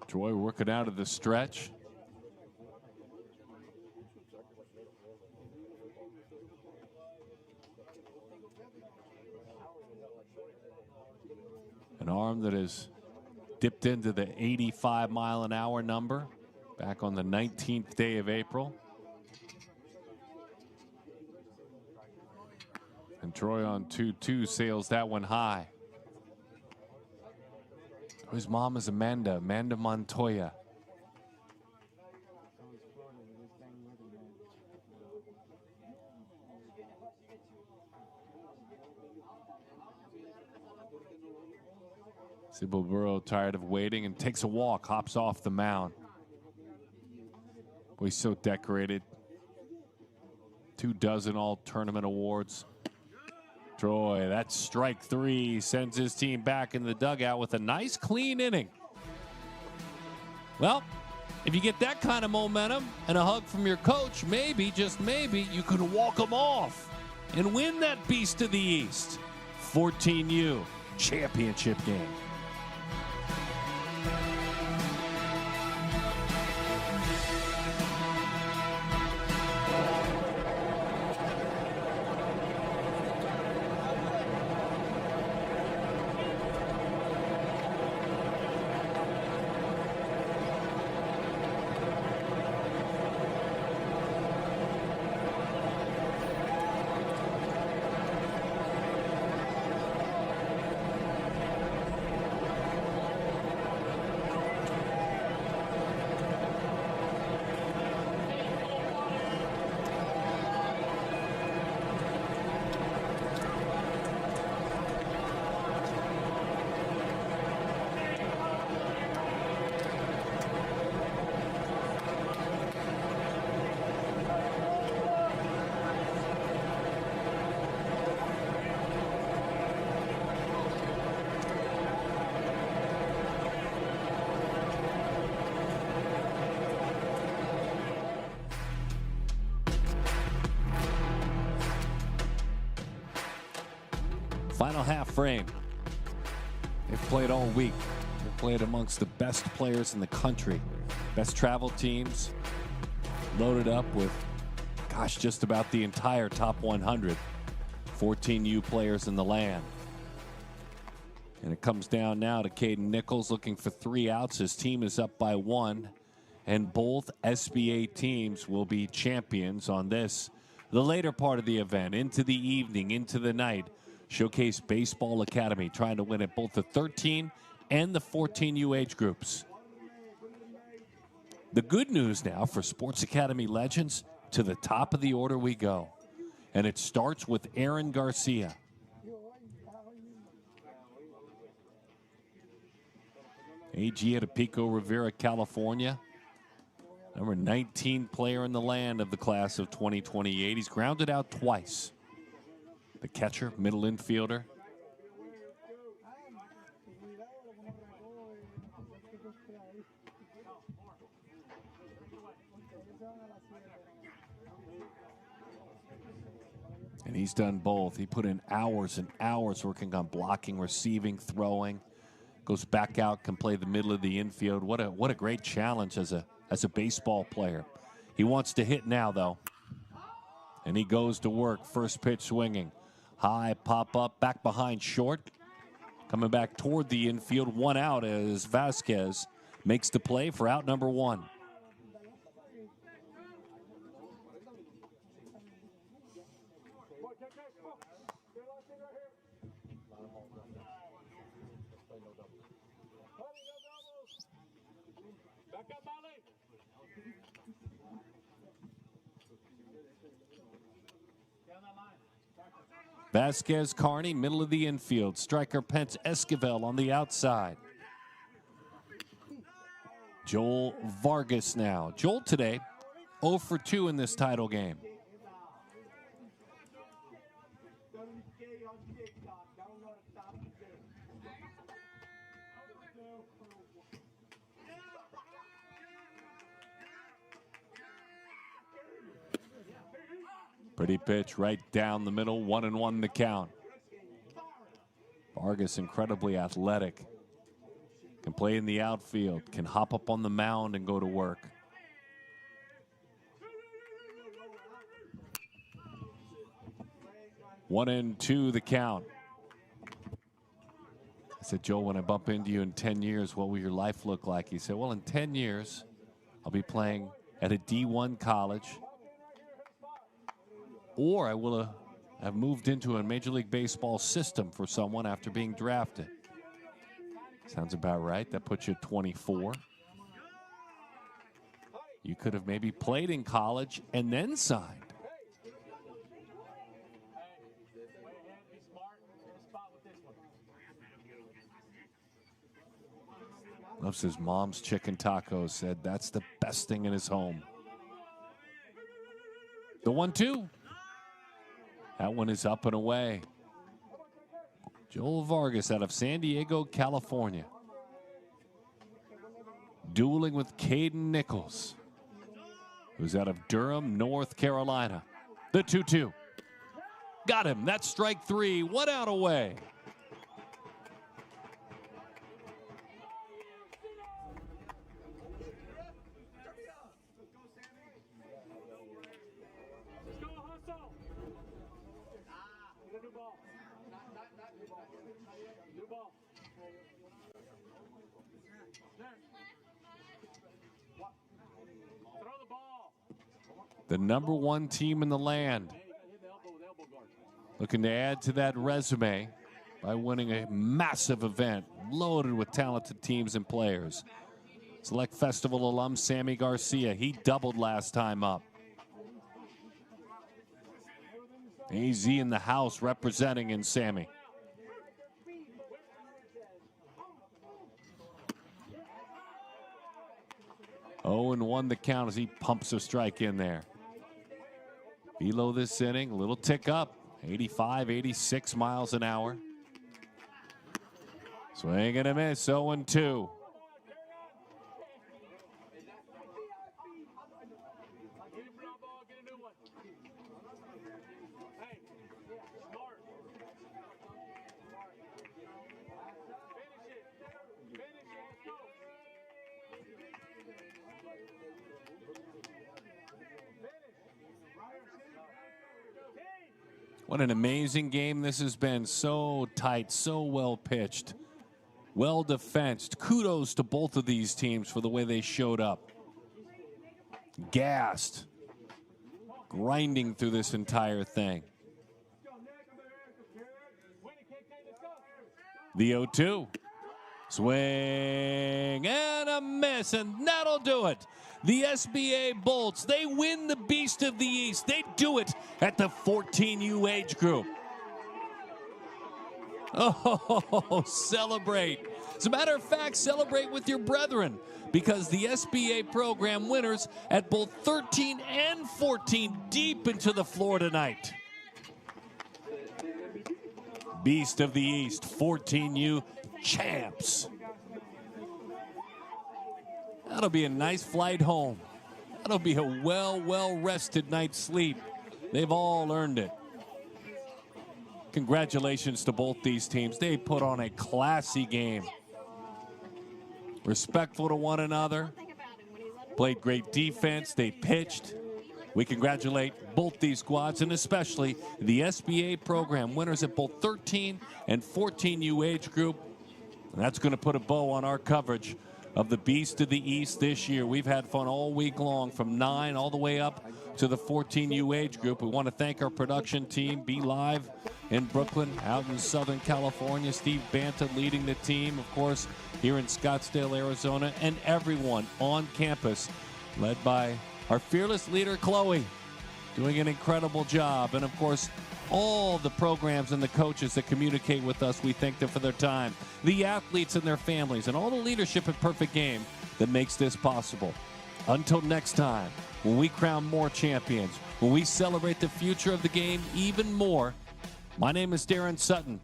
Troy working out of the stretch. An arm that has dipped into the 85-mile-an-hour number back on the 19th day of April. And Troy on 2-2 sails that one high. His mom is Amanda Montoya. Sybil Burrow, tired of waiting, and takes a walk, hops off the mound. Boy, he's so decorated. 24 all tournament awards. Troy, that's strike three, sends his team back in the dugout with a nice clean inning. Well, if you get that kind of momentum and a hug from your coach, maybe, just maybe, you can walk them off and win that Beast of the East 14U championship game. Final half frame. They've played all week. They've played amongst the best players in the country. Best travel teams, loaded up with gosh, just about the entire top 100. 14 U players in the land. And it comes down now to Caden Nichols looking for 3 outs. His team is up by 1. And both SBA teams will be champions on this, the later part of the event, into the evening, into the night. Showcase Baseball Academy trying to win at both the 13 and the 14U age groups. The good news now for Sports Academy legends, to the top of the order we go. And it starts with Aaron Garcia. AG at Pico Rivera, California. Number 19 player in the land of the class of 2028. He's grounded out twice. The catcher, middle infielder. And he's done both. He put in hours and hours working on blocking, receiving, throwing. Goes back out, can play the middle of the infield. What a great challenge as a baseball player. He wants to hit now, though. And he goes to work. First pitch swinging. High, pop up, back behind short. Coming back toward the infield. 1 out as Vasquez makes the play for out number 1. Vasquez, Carney, middle of the infield. Striker Pence Esquivel on the outside. Joel Vargas now. Joel today 0 for 2 in this title game. Pretty pitch right down the middle. 1-1 the count. Vargas incredibly athletic. Can play in the outfield. Can hop up on the mound and go to work. One and two the count. I said, Joe, when I bump into you in 10 years, what will your life look like? He said, well, in 10 years, I'll be playing at a D1 college. Or I will have moved into a Major League Baseball system for someone after being drafted. Sounds about right. That puts you at 24. You could have maybe played in college and then signed. Loves his mom's chicken tacos. Said that's the best thing in his home. The 1-2. That one is up and away. Joel Vargas out of San Diego, California. Dueling with Caden Nichols, who's out of Durham, North Carolina. The 2-2. Got him. That's strike 3. 1 out away. The #1 team in the land. Looking to add to that resume by winning a massive event loaded with talented teams and players. Select Festival alum Sammy Garcia. He doubled last time up. AZ in the house representing in Sammy. Oh, and 1 the count as he pumps a strike in there. Below this inning, a little tick up. 85, 86 miles an hour. Swing and a miss, 0-2. What an amazing game this has been. So tight, so well pitched, well defensed. Kudos to both of these teams for the way they showed up. Gassed, grinding through this entire thing. The 0-2. Swing and a miss, and that'll do it. The SBA Bolts, they win the Beast of the East. They do it at the 14U age group. Oh, celebrate. As a matter of fact, celebrate with your brethren, because the SBA program winners at both 13 and 14 deep into the floor tonight. Beast of the East, 14U champs. That'll be a nice flight home. That'll be a well-rested night's sleep. They've all earned it. Congratulations to both these teams. They put on a classy game. Respectful to one another. Played great defense. They pitched. We congratulate both these squads, and especially the SBA program winners at both 13 and 14U age group. And that's going to put a bow on our coverage of the Beast of the East this year. We've had fun all week long, from 9 all the way up to the 14U age group. We want to thank our production team, Be Live in Brooklyn, out in Southern California. Steve Banta leading the team, of course, here in Scottsdale, Arizona, and everyone on campus, led by our fearless leader, Chloe, doing an incredible job. And, of course, all the programs and the coaches that communicate with us, we thank them for their time. The athletes and their families, and all the leadership at Perfect Game that makes this possible. Until next time, when we crown more champions, when we celebrate the future of the game even more, my name is Darren Sutton.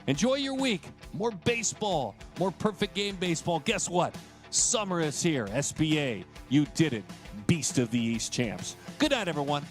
Enjoy your week. More baseball, more Perfect Game baseball. Guess what? Summer is here. SBA, you did it. Beast of the East champs. Good night, everyone.